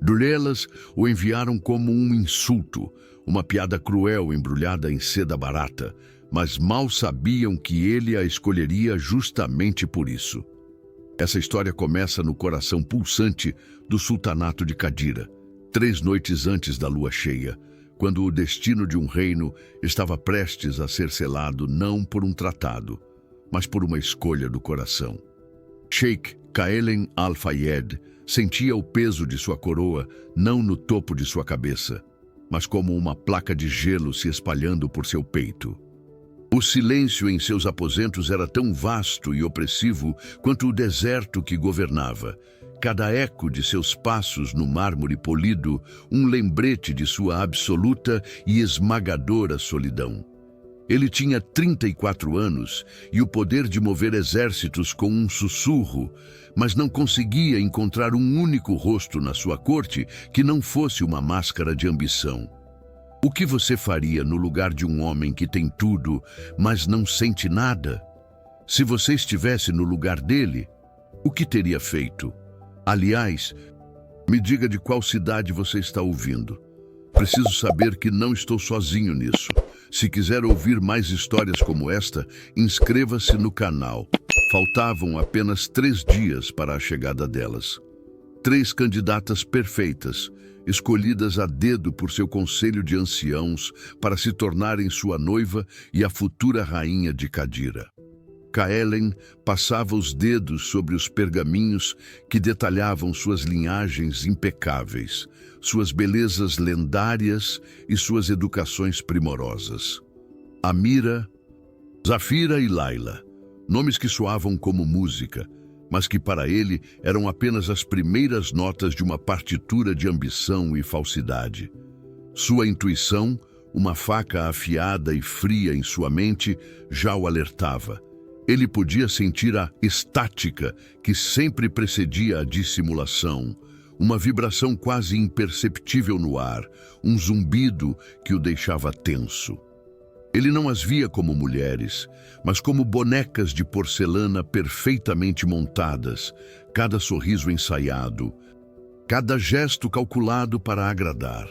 Durelas o enviaram como um insulto, uma piada cruel embrulhada em seda barata, mas mal sabiam que ele a escolheria justamente por isso. Essa história começa no coração pulsante do sultanato de Cadira, 3 noites antes da lua cheia, quando o destino de um reino estava prestes a ser selado não por um tratado, mas por uma escolha do coração. Sheikh Kaelen Al-Fayed sentia o peso de sua coroa não no topo de sua cabeça, mas como uma placa de gelo se espalhando por seu peito. O silêncio em seus aposentos era tão vasto e opressivo quanto o deserto que governava. Cada eco de seus passos no mármore polido, um lembrete de sua absoluta e esmagadora solidão. Ele tinha 34 anos e o poder de mover exércitos com um sussurro, mas não conseguia encontrar um único rosto na sua corte que não fosse uma máscara de ambição. O que você faria no lugar de um homem que tem tudo, mas não sente nada? Se você estivesse no lugar dele, o que teria feito? Aliás, me diga de qual cidade você está ouvindo. Preciso saber que não estou sozinho nisso. Se quiser ouvir mais histórias como esta, inscreva-se no canal. Faltavam apenas 3 dias para a chegada delas. 3 candidatas perfeitas, escolhidas a dedo por seu conselho de anciãos para se tornarem sua noiva e a futura rainha de Cadira. Kaelen passava os dedos sobre os pergaminhos que detalhavam suas linhagens impecáveis, suas belezas lendárias e suas educações primorosas. Amira, Zafira e Laila, nomes que soavam como música, mas que para ele eram apenas as primeiras notas de uma partitura de ambição e falsidade. Sua intuição, uma faca afiada e fria em sua mente, já o alertava. Ele podia sentir a estática que sempre precedia a dissimulação, uma vibração quase imperceptível no ar, um zumbido que o deixava tenso. Ele não as via como mulheres, mas como bonecas de porcelana perfeitamente montadas, cada sorriso ensaiado, cada gesto calculado para agradar.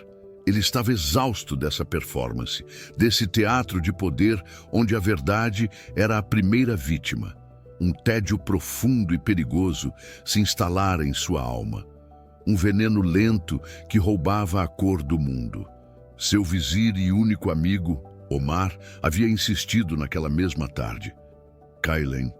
Ele estava exausto dessa performance, desse teatro de poder onde a verdade era a primeira vítima. Um tédio profundo e perigoso se instalara em sua alma. Um veneno lento que roubava a cor do mundo. Seu vizir e único amigo, Omar, havia insistido naquela mesma tarde. Kaelen,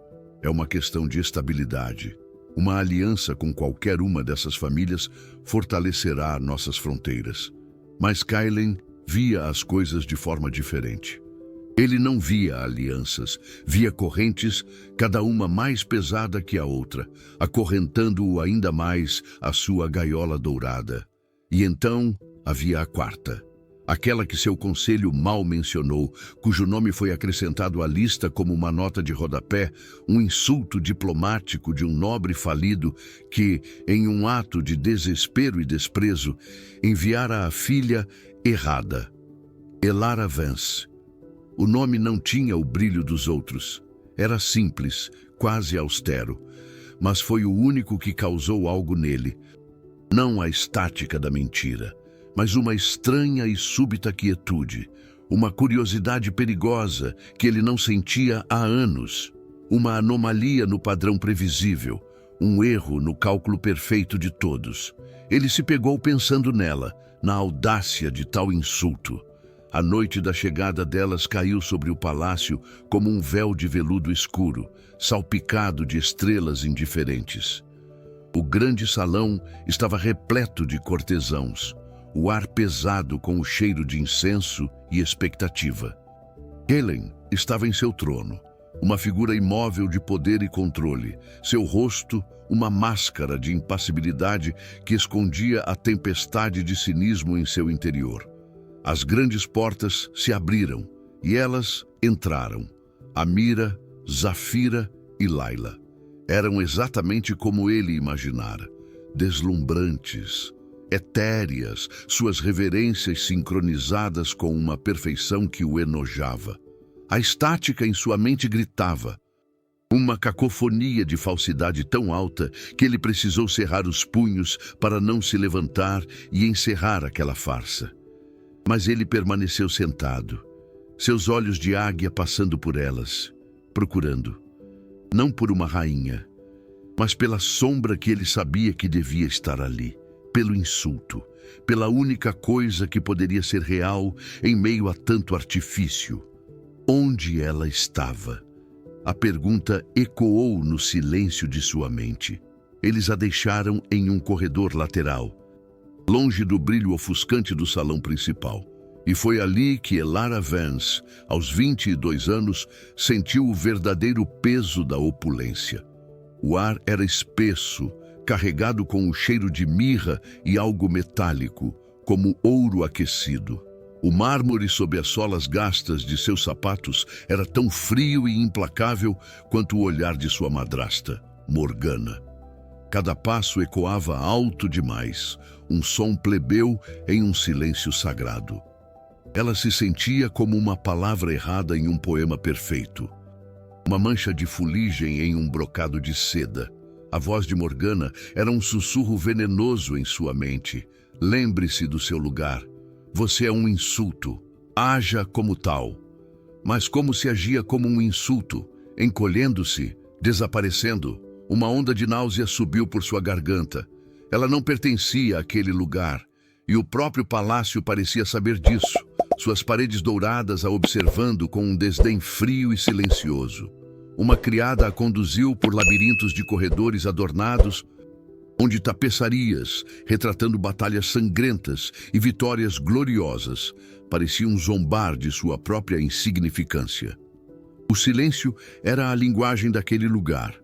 é uma questão de estabilidade. Uma aliança com qualquer uma dessas famílias fortalecerá nossas fronteiras. Mas Kaelen via as coisas de forma diferente. Ele não via alianças, via correntes, cada uma mais pesada que a outra, acorrentando-o ainda mais à sua gaiola dourada. E então havia a quarta, aquela que seu conselho mal mencionou, cujo nome foi acrescentado à lista como uma nota de rodapé, um insulto diplomático de um nobre falido que, em um ato de desespero e desprezo, enviara a filha errada, Elara Vance. O nome não tinha o brilho dos outros. Era simples, quase austero, mas foi o único que causou algo nele. Não a estática da mentira, mas uma estranha e súbita quietude, uma curiosidade perigosa que ele não sentia há anos, uma anomalia no padrão previsível, um erro no cálculo perfeito de todos. Ele se pegou pensando nela, na audácia de tal insulto. A noite da chegada delas caiu sobre o palácio como um véu de veludo escuro, salpicado de estrelas indiferentes. O grande salão estava repleto de cortesãos, o ar pesado com o cheiro de incenso e expectativa. Kaelen estava em seu trono, uma figura imóvel de poder e controle, seu rosto uma máscara de impassibilidade que escondia a tempestade de cinismo em seu interior. As grandes portas se abriram e elas entraram. Amira, Zafira e Laila. Eram exatamente como ele imaginara, deslumbrantes, etéreas, suas reverências sincronizadas com uma perfeição que o enojava. A estática em sua mente gritava: Uma cacofonia de falsidade tão alta que ele precisou cerrar os punhos para não se levantar e encerrar aquela farsa. Mas ele permaneceu sentado, seus olhos de águia passando por elas, procurando, não por uma rainha, mas pela sombra que ele sabia que devia estar ali, pelo insulto, pela única coisa que poderia ser real em meio a tanto artifício. Onde ela estava? A pergunta ecoou no silêncio de sua mente. Eles a deixaram em um corredor lateral, longe do brilho ofuscante do salão principal. E foi ali que Elara Vance, aos 22 anos, sentiu o verdadeiro peso da opulência. O ar era espesso, carregado com o cheiro de mirra e algo metálico, como ouro aquecido. O mármore sob as solas gastas de seus sapatos era tão frio e implacável quanto o olhar de sua madrasta, Morgana. Cada passo ecoava alto demais, um som plebeu em um silêncio sagrado. Ela se sentia como uma palavra errada em um poema perfeito. Uma mancha de fuligem em um brocado de seda. A voz de Morgana era um sussurro venenoso em sua mente. Lembre-se do seu lugar. Você é um insulto. Haja como tal. Mas como se agia como um insulto? Encolhendo-se, desaparecendo. Uma onda de náusea subiu por sua garganta. Ela não pertencia àquele lugar. E o próprio palácio parecia saber disso. Suas paredes douradas a observando com um desdém frio e silencioso. Uma criada a conduziu por labirintos de corredores adornados, onde tapeçarias, retratando batalhas sangrentas e vitórias gloriosas, pareciam zombar de sua própria insignificância. O silêncio era a linguagem daquele lugar.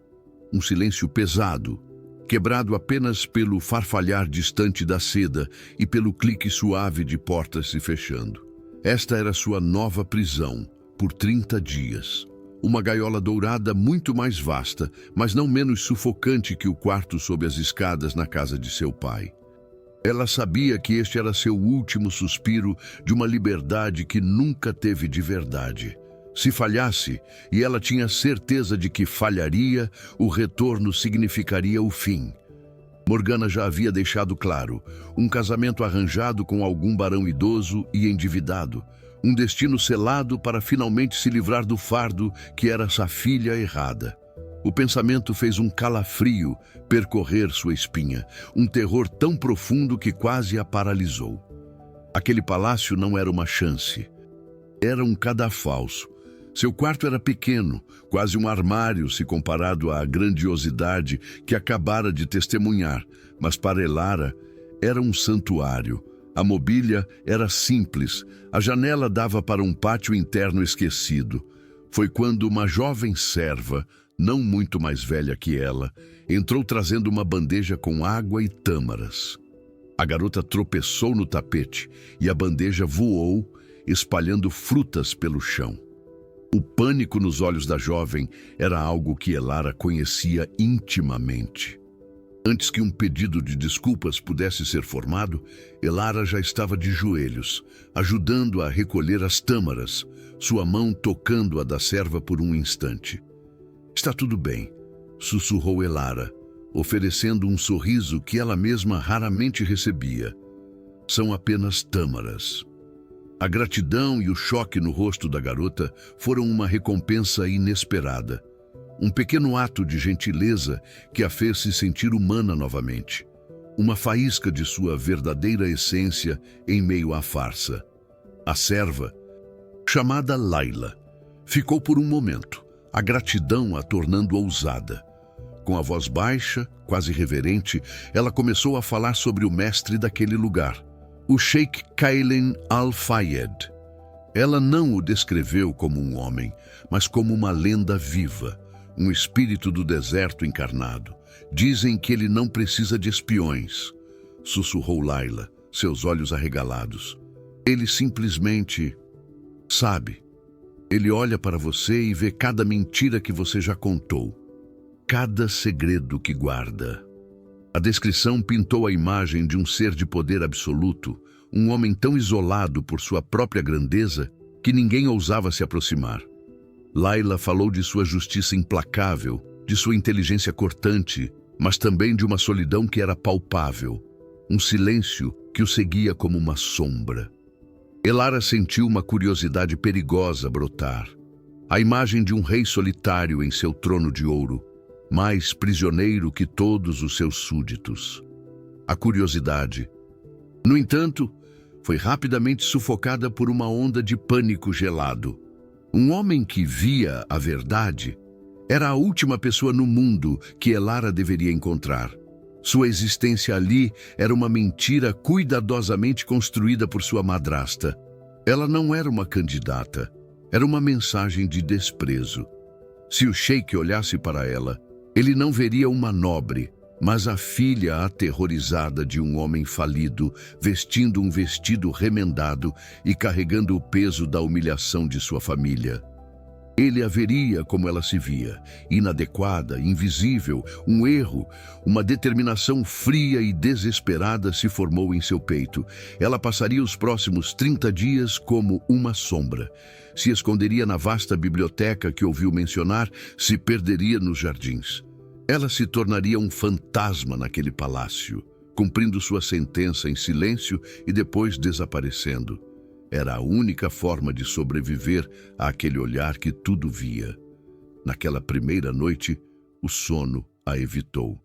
Um silêncio pesado, quebrado apenas pelo farfalhar distante da seda e pelo clique suave de portas se fechando. Esta era sua nova prisão, por 30 dias. Uma gaiola dourada muito mais vasta, mas não menos sufocante que o quarto sob as escadas na casa de seu pai. Ela sabia que este era seu último suspiro de uma liberdade que nunca teve de verdade. Se falhasse, e ela tinha certeza de que falharia, o retorno significaria o fim. Morgana já havia deixado claro, um casamento arranjado com algum barão idoso e endividado, um destino selado para finalmente se livrar do fardo que era sua filha errada. O pensamento fez um calafrio percorrer sua espinha, um terror tão profundo que quase a paralisou. Aquele palácio não era uma chance, era um cadafalso. Seu quarto era pequeno, quase um armário se comparado à grandiosidade que acabara de testemunhar, mas para Elara era um santuário. A mobília era simples, a janela dava para um pátio interno esquecido. Foi quando uma jovem serva, não muito mais velha que ela, entrou trazendo uma bandeja com água e tâmaras. A garota tropeçou no tapete e a bandeja voou, espalhando frutas pelo chão. O pânico nos olhos da jovem era algo que Elara conhecia intimamente. Antes que um pedido de desculpas pudesse ser formado, Elara já estava de joelhos, ajudando a recolher as tâmaras, sua mão tocando a da serva por um instante. "Está tudo bem", sussurrou Elara, oferecendo um sorriso que ela mesma raramente recebia. "São apenas tâmaras." A gratidão e o choque no rosto da garota foram uma recompensa inesperada. Um pequeno ato de gentileza que a fez se sentir humana novamente. Uma faísca de sua verdadeira essência em meio à farsa. A serva, chamada Layla, ficou por um momento, a gratidão a tornando ousada. Com a voz baixa, quase reverente, ela começou a falar sobre o mestre daquele lugar, o Sheikh Kailen Al-Fayed. Ela não o descreveu como um homem, mas como uma lenda viva, um espírito do deserto encarnado. "Dizem que ele não precisa de espiões", sussurrou Layla, seus olhos arregalados. "Ele simplesmente sabe. Ele olha para você e vê cada mentira que você já contou, cada segredo que guarda." A descrição pintou a imagem de um ser de poder absoluto, um homem tão isolado por sua própria grandeza que ninguém ousava se aproximar. Laila falou de sua justiça implacável, de sua inteligência cortante, mas também de uma solidão que era palpável, um silêncio que o seguia como uma sombra. Elara sentiu uma curiosidade perigosa brotar. A imagem de um rei solitário em seu trono de ouro, mais prisioneiro que todos os seus súditos. A curiosidade, no entanto, foi rapidamente sufocada por uma onda de pânico gelado. Um homem que via a verdade era a última pessoa no mundo que Elara deveria encontrar. Sua existência ali era uma mentira cuidadosamente construída por sua madrasta. Ela não era uma candidata, era uma mensagem de desprezo. Se o sheik olhasse para ela, ele não veria uma nobre, mas a filha aterrorizada de um homem falido, vestindo um vestido remendado e carregando o peso da humilhação de sua família. Ele a veria como ela se via, inadequada, invisível, um erro, uma determinação fria e desesperada se formou em seu peito. Ela passaria os próximos 30 dias como uma sombra. Se esconderia na vasta biblioteca que ouviu mencionar, se perderia nos jardins. Ela se tornaria um fantasma naquele palácio, cumprindo sua sentença em silêncio e depois desaparecendo. Era a única forma de sobreviver àquele olhar que tudo via. Naquela primeira noite, o sono a evitou.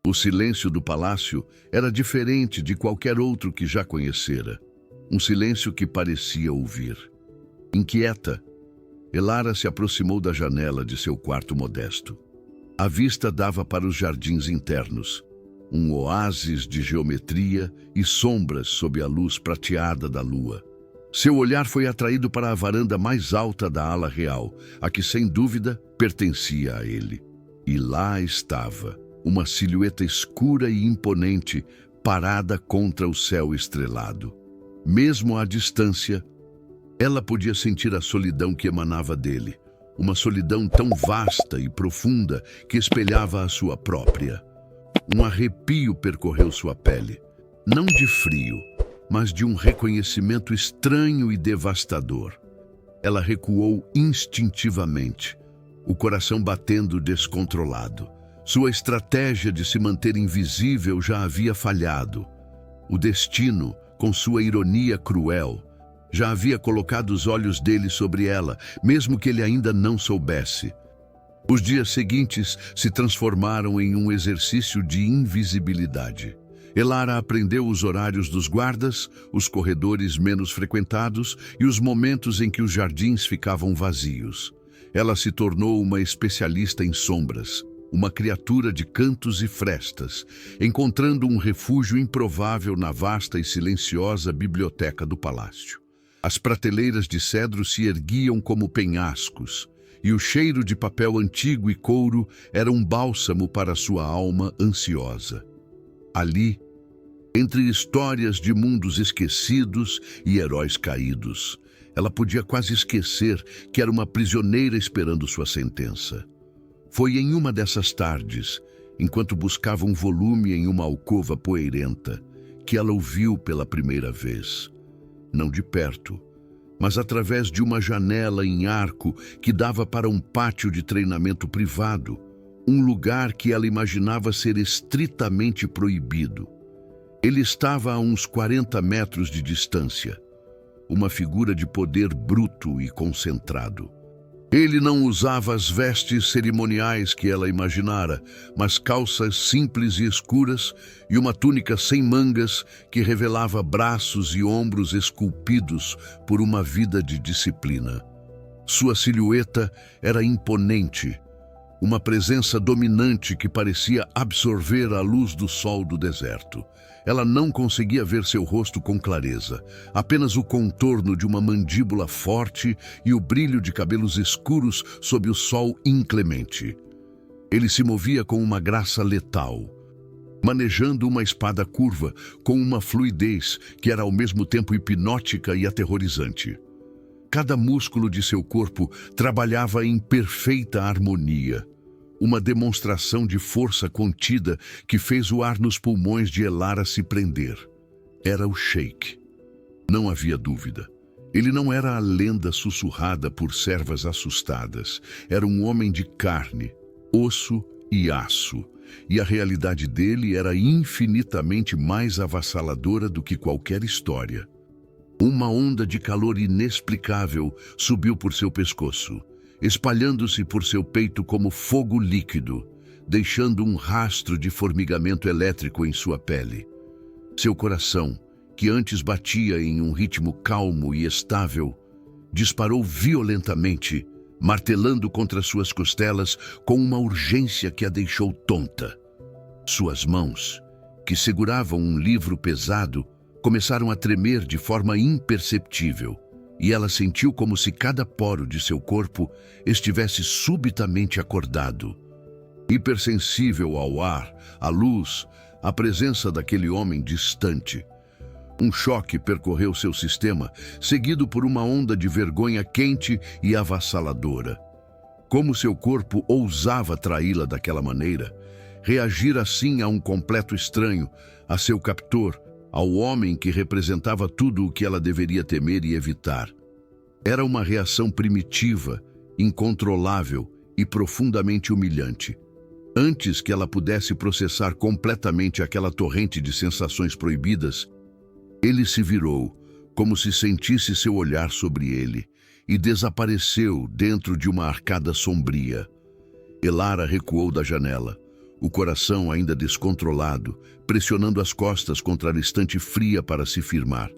O silêncio do palácio era diferente de qualquer outro que já conhecera. Um silêncio que parecia ouvir. Inquieta, Elara se aproximou da janela de seu quarto modesto. A vista dava para os jardins internos, um oásis de geometria e sombras sob a luz prateada da lua. Seu olhar foi atraído para a varanda mais alta da ala real, a que sem dúvida pertencia a ele. E lá estava, uma silhueta escura e imponente, parada contra o céu estrelado. Mesmo à distância, ela podia sentir a solidão que emanava dele, uma solidão tão vasta e profunda que espelhava a sua própria. Um arrepio percorreu sua pele, não de frio, mas de um reconhecimento estranho e devastador. Ela recuou instintivamente, o coração batendo descontrolado. Sua estratégia de se manter invisível já havia falhado. O destino, com sua ironia cruel, já havia colocado os olhos dele sobre ela, mesmo que ele ainda não soubesse. Os dias seguintes se transformaram em um exercício de invisibilidade. Elara aprendeu os horários dos guardas, os corredores menos frequentados e os momentos em que os jardins ficavam vazios. Ela se tornou uma especialista em sombras, uma criatura de cantos e frestas, encontrando um refúgio improvável na vasta e silenciosa biblioteca do palácio. As prateleiras de cedro se erguiam como penhascos, e o cheiro de papel antigo e couro era um bálsamo para sua alma ansiosa. Ali, entre histórias de mundos esquecidos e heróis caídos, ela podia quase esquecer que era uma prisioneira esperando sua sentença. Foi em uma dessas tardes, enquanto buscava um volume em uma alcova poeirenta, que ela o viu pela primeira vez. Não de perto, mas através de uma janela em arco que dava para um pátio de treinamento privado, um lugar que ela imaginava ser estritamente proibido. Ele estava a uns 40 metros de distância, uma figura de poder bruto e concentrado. Ele não usava as vestes cerimoniais que ela imaginara, mas calças simples e escuras e uma túnica sem mangas que revelava braços e ombros esculpidos por uma vida de disciplina. Sua silhueta era imponente, uma presença dominante que parecia absorver a luz do sol do deserto. Ela não conseguia ver seu rosto com clareza, apenas o contorno de uma mandíbula forte e o brilho de cabelos escuros sob o sol inclemente. Ele se movia com uma graça letal, manejando uma espada curva com uma fluidez que era ao mesmo tempo hipnótica e aterrorizante. Cada músculo de seu corpo trabalhava em perfeita harmonia, uma demonstração de força contida que fez o ar nos pulmões de Elara se prender. Era o sheik. Não havia dúvida. Ele não era a lenda sussurrada por servas assustadas. Era um homem de carne, osso e aço. E a realidade dele era infinitamente mais avassaladora do que qualquer história. Uma onda de calor inexplicável subiu por seu pescoço, espalhando-se por seu peito como fogo líquido, deixando um rastro de formigamento elétrico em sua pele. Seu coração, que antes batia em um ritmo calmo e estável, disparou violentamente, martelando contra suas costelas com uma urgência que a deixou tonta. Suas mãos, que seguravam um livro pesado, começaram a tremer de forma imperceptível, e ela sentiu como se cada poro de seu corpo estivesse subitamente acordado. Hipersensível ao ar, à luz, à presença daquele homem distante. Um choque percorreu seu sistema, seguido por uma onda de vergonha quente e avassaladora. Como seu corpo ousava traí-la daquela maneira, reagir assim a um completo estranho, a seu captor, ao homem que representava tudo o que ela deveria temer e evitar. Era uma reação primitiva, incontrolável e profundamente humilhante. Antes que ela pudesse processar completamente aquela torrente de sensações proibidas, ele se virou, como se sentisse seu olhar sobre ele, e desapareceu dentro de uma arcada sombria. Elara recuou da janela, o coração ainda descontrolado, pressionando as costas contra a estante fria para se firmar.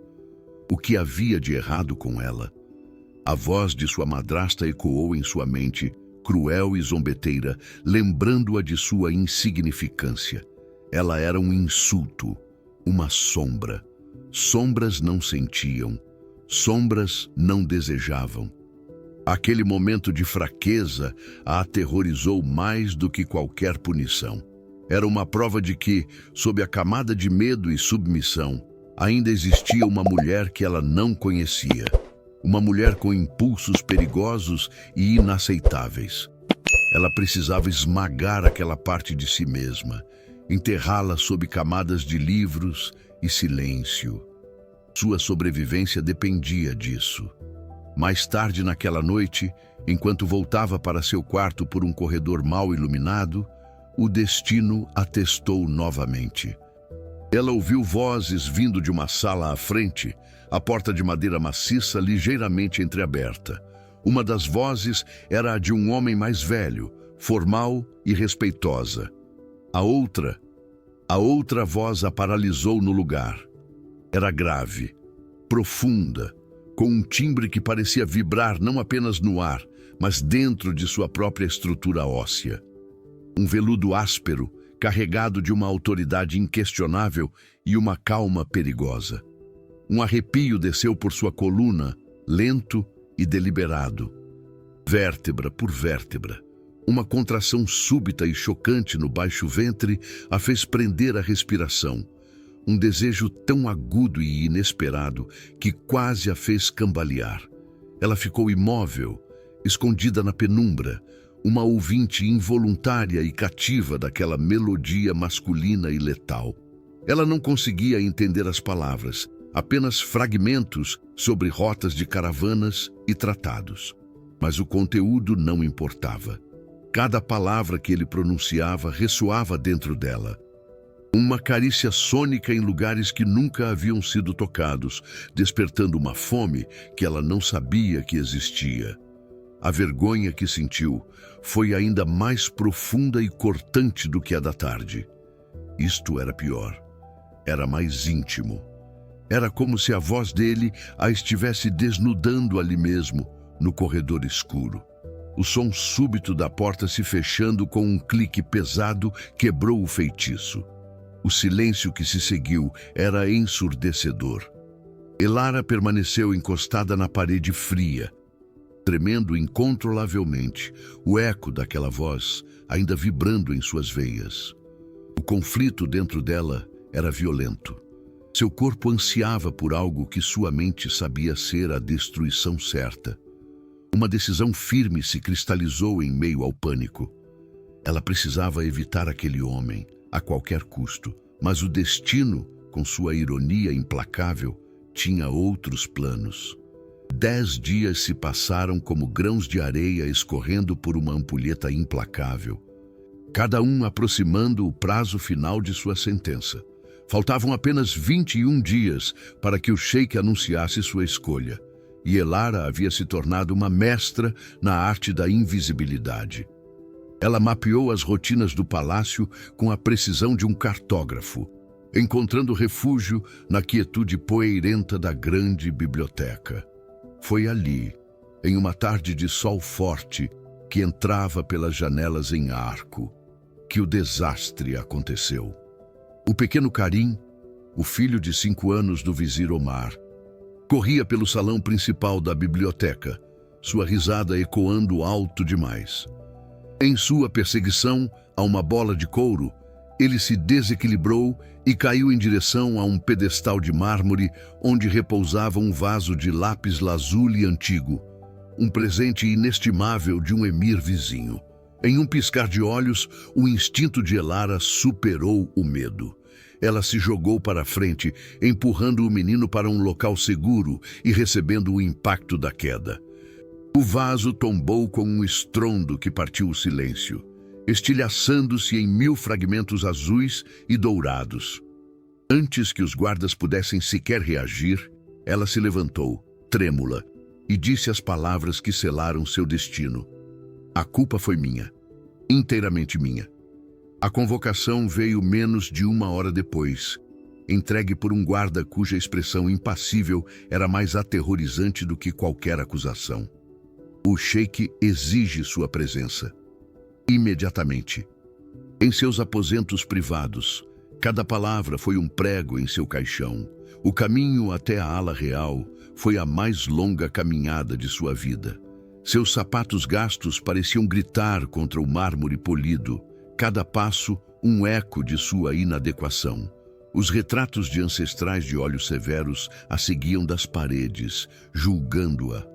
O que havia de errado com ela? A voz de sua madrasta ecoou em sua mente, cruel e zombeteira, lembrando-a de sua insignificância. Ela era um insulto, uma sombra. Sombras não sentiam, sombras não desejavam. Aquele momento de fraqueza a aterrorizou mais do que qualquer punição. Era uma prova de que, sob a camada de medo e submissão, ainda existia uma mulher que ela não conhecia. Uma mulher com impulsos perigosos e inaceitáveis. Ela precisava esmagar aquela parte de si mesma, enterrá-la sob camadas de livros e silêncio. Sua sobrevivência dependia disso. Mais tarde naquela noite, enquanto voltava para seu quarto por um corredor mal iluminado, o destino a testou novamente. Ela ouviu vozes vindo de uma sala à frente, a porta de madeira maciça ligeiramente entreaberta. Uma das vozes era a de um homem mais velho, formal e respeitosa. A outra voz a paralisou no lugar. Era grave, profunda, com um timbre que parecia vibrar não apenas no ar, mas dentro de sua própria estrutura óssea. Um veludo áspero, carregado de uma autoridade inquestionável e uma calma perigosa. Um arrepio desceu por sua coluna, lento e deliberado. Vértebra por vértebra. Uma contração súbita e chocante no baixo ventre a fez prender a respiração. Um desejo tão agudo e inesperado que quase a fez cambalear. Ela ficou imóvel, escondida na penumbra, uma ouvinte involuntária e cativa daquela melodia masculina e letal. Ela não conseguia entender as palavras, apenas fragmentos sobre rotas de caravanas e tratados. Mas o conteúdo não importava. Cada palavra que ele pronunciava ressoava dentro dela. Uma carícia sônica em lugares que nunca haviam sido tocados, despertando uma fome que ela não sabia que existia. A vergonha que sentiu foi ainda mais profunda e cortante do que a da tarde. Isto era pior. Era mais íntimo. Era como se a voz dele a estivesse desnudando ali mesmo, no corredor escuro. O som súbito da porta se fechando com um clique pesado quebrou o feitiço. O silêncio que se seguiu era ensurdecedor. Elara permaneceu encostada na parede fria, tremendo incontrolavelmente, o eco daquela voz ainda vibrando em suas veias. O conflito dentro dela era violento. Seu corpo ansiava por algo que sua mente sabia ser a destruição certa. Uma decisão firme se cristalizou em meio ao pânico. Ela precisava evitar aquele homem, a qualquer custo, mas o destino, com sua ironia implacável, tinha outros planos. 10 dias se passaram como grãos de areia escorrendo por uma ampulheta implacável, cada um aproximando o prazo final de sua sentença. Faltavam apenas 21 dias para que o sheik anunciasse sua escolha, e Elara havia se tornado uma mestra na arte da invisibilidade. Ela mapeou as rotinas do palácio com a precisão de um cartógrafo, encontrando refúgio na quietude poeirenta da grande biblioteca. Foi ali, em uma tarde de sol forte que entrava pelas janelas em arco, que o desastre aconteceu. O pequeno Karim, o filho de 5 anos do vizir Omar, corria pelo salão principal da biblioteca, sua risada ecoando alto demais. Em sua perseguição a uma bola de couro, ele se desequilibrou e caiu em direção a um pedestal de mármore onde repousava um vaso de lápis-lazuli antigo, um presente inestimável de um emir vizinho. Em um piscar de olhos, o instinto de Elara superou o medo. Ela se jogou para a frente, empurrando o menino para um local seguro e recebendo o impacto da queda. O vaso tombou com um estrondo que partiu o silêncio, estilhaçando-se em 1000 fragmentos azuis e dourados. Antes que os guardas pudessem sequer reagir, ela se levantou, trêmula, e disse as palavras que selaram seu destino. A culpa foi minha, inteiramente minha. A convocação veio menos de 1 hora depois, entregue por um guarda cuja expressão impassível era mais aterrorizante do que qualquer acusação. O sheik exige sua presença. Imediatamente. Em seus aposentos privados, cada palavra foi um prego em seu caixão. O caminho até a ala real foi a mais longa caminhada de sua vida. Seus sapatos gastos pareciam gritar contra o mármore polido, cada passo um eco de sua inadequação. Os retratos de ancestrais de olhos severos a seguiam das paredes, julgando-a.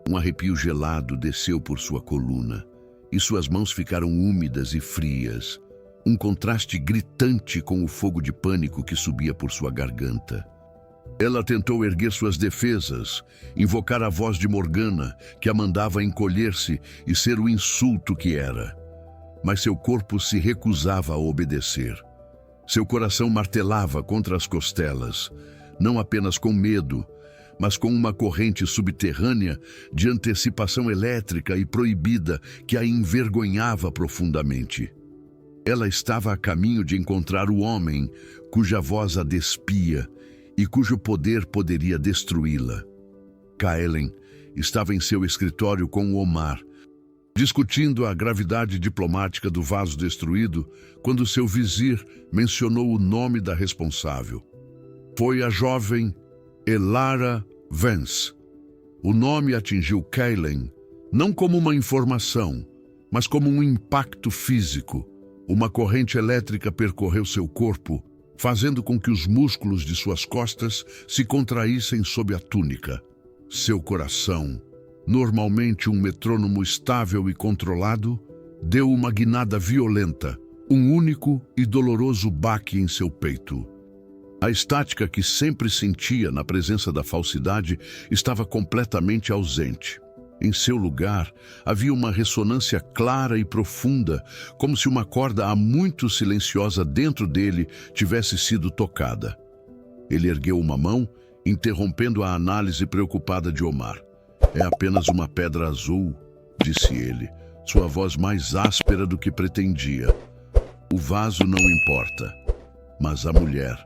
Um arrepio gelado desceu por sua coluna, e suas mãos ficaram úmidas e frias, um contraste gritante com o fogo de pânico que subia por sua garganta. Ela tentou erguer suas defesas, invocar a voz de Morgana, que a mandava encolher-se e ser o insulto que era. Mas seu corpo se recusava a obedecer. Seu coração martelava contra as costelas, não apenas com medo, mas com uma corrente subterrânea de antecipação elétrica e proibida que a envergonhava profundamente. Ela estava a caminho de encontrar o homem cuja voz a despia e cujo poder poderia destruí-la. Kaelen estava em seu escritório com o Omar, discutindo a gravidade diplomática do vaso destruído, quando seu vizir mencionou o nome da responsável. Foi a jovem Elara Vance. O nome atingiu Kaelen não como uma informação, mas como um impacto físico. Uma corrente elétrica percorreu seu corpo, fazendo com que os músculos de suas costas se contraíssem sob a túnica. Seu coração, normalmente um metrônomo estável e controlado, deu uma guinada violenta, um único e doloroso baque em seu peito. A estática que sempre sentia na presença da falsidade estava completamente ausente. Em seu lugar, havia uma ressonância clara e profunda, como se uma corda há muito silenciosa dentro dele tivesse sido tocada. Ele ergueu uma mão, interrompendo a análise preocupada de Omar. É apenas uma pedra azul, disse ele, sua voz mais áspera do que pretendia. O vaso não importa, mas a mulher,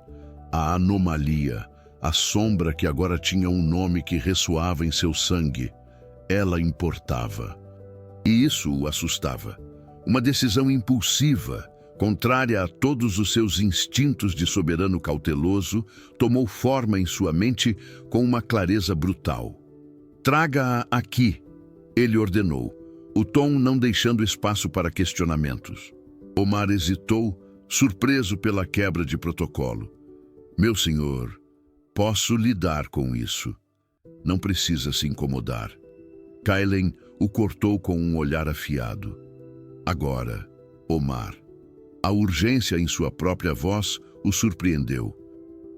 a anomalia, a sombra que agora tinha um nome que ressoava em seu sangue, ela importava. E isso o assustava. Uma decisão impulsiva, contrária a todos os seus instintos de soberano cauteloso, tomou forma em sua mente com uma clareza brutal. Traga-a aqui, ele ordenou, o tom não deixando espaço para questionamentos. Omar hesitou, surpreso pela quebra de protocolo. Meu senhor, posso lidar com isso. Não precisa se incomodar. Kaelen o cortou com um olhar afiado. Agora, Omar. A urgência em sua própria voz o surpreendeu.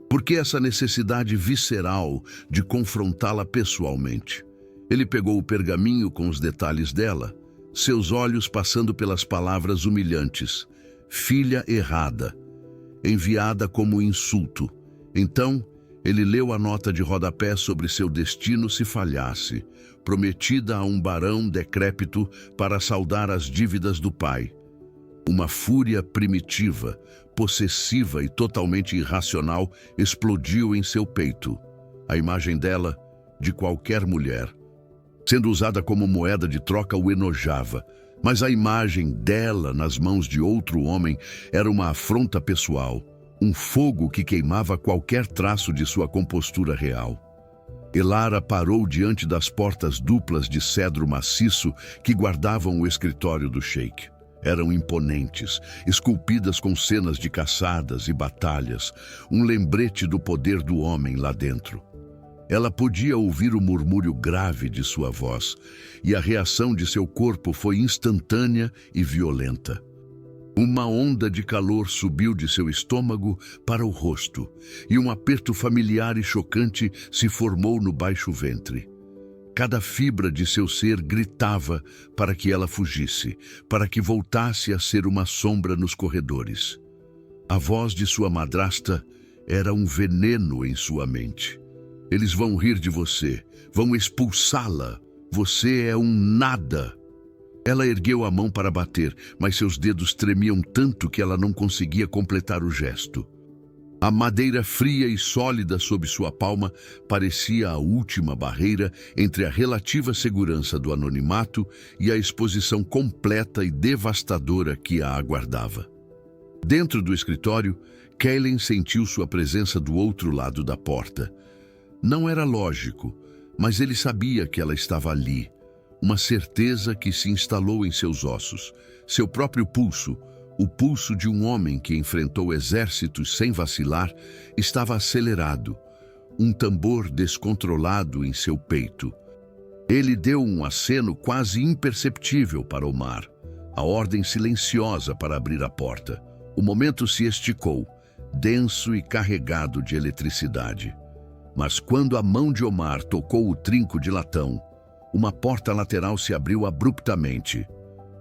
Por que essa necessidade visceral de confrontá-la pessoalmente? Ele pegou o pergaminho com os detalhes dela, seus olhos passando pelas palavras humilhantes. Filha errada, enviada como insulto. Então, ele leu a nota de rodapé sobre seu destino se falhasse, prometida a um barão decrépito para saldar as dívidas do pai. Uma fúria primitiva, possessiva e totalmente irracional explodiu em seu peito. A imagem dela, de qualquer mulher, sendo usada como moeda de troca, o enojava. Mas a imagem dela nas mãos de outro homem era uma afronta pessoal, um fogo que queimava qualquer traço de sua compostura real. Elara parou diante das portas duplas de cedro maciço que guardavam o escritório do sheik. Eram imponentes, esculpidas com cenas de caçadas e batalhas, um lembrete do poder do homem lá dentro. Ela podia ouvir o murmúrio grave de sua voz, e a reação de seu corpo foi instantânea e violenta. Uma onda de calor subiu de seu estômago para o rosto, e um aperto familiar e chocante se formou no baixo ventre. Cada fibra de seu ser gritava para que ela fugisse, para que voltasse a ser uma sombra nos corredores. A voz de sua madrasta era um veneno em sua mente. Eles vão rir de você, vão expulsá-la. Você é um nada. Ela ergueu a mão para bater, mas seus dedos tremiam tanto que ela não conseguia completar o gesto. A madeira fria e sólida sob sua palma parecia a última barreira entre a relativa segurança do anonimato e a exposição completa e devastadora que a aguardava. Dentro do escritório, Kaylin sentiu sua presença do outro lado da porta. Não era lógico, mas ele sabia que ela estava ali. Uma certeza que se instalou em seus ossos. Seu próprio pulso, o pulso de um homem que enfrentou exércitos sem vacilar, estava acelerado. Um tambor descontrolado em seu peito. Ele deu um aceno quase imperceptível para Omar. A ordem silenciosa para abrir a porta. O momento se esticou, denso e carregado de eletricidade. Mas quando a mão de Omar tocou o trinco de latão, uma porta lateral se abriu abruptamente.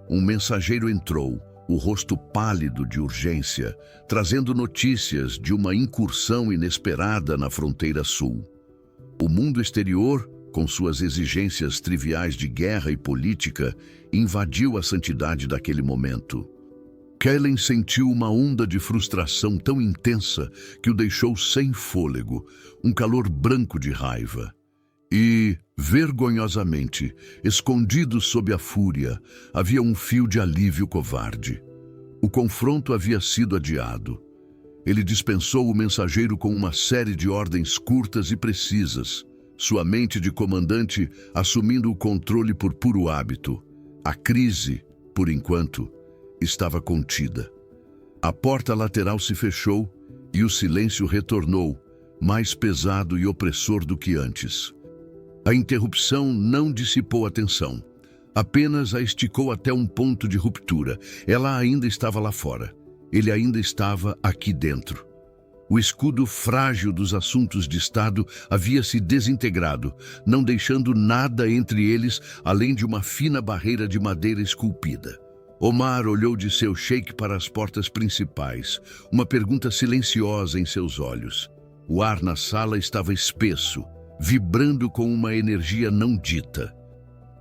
Um mensageiro entrou, o rosto pálido de urgência, trazendo notícias de uma incursão inesperada na fronteira sul. O mundo exterior, com suas exigências triviais de guerra e política, invadiu a santidade daquele momento. Kaylin sentiu uma onda de frustração tão intensa que o deixou sem fôlego, um calor branco de raiva. E, vergonhosamente, escondido sob a fúria, havia um fio de alívio covarde. O confronto havia sido adiado. Ele dispensou o mensageiro com uma série de ordens curtas e precisas, sua mente de comandante assumindo o controle por puro hábito. A crise, por enquanto, estava contida. A porta lateral se fechou e o silêncio retornou, mais pesado e opressor do que antes. A interrupção não dissipou a tensão, apenas a esticou até um ponto de ruptura. Ela ainda estava lá fora. Ele ainda estava aqui dentro. O escudo frágil dos assuntos de Estado havia se desintegrado, não deixando nada entre eles além de uma fina barreira de madeira esculpida. Omar olhou de seu sheik para as portas principais, uma pergunta silenciosa em seus olhos. O ar na sala estava espesso, vibrando com uma energia não dita.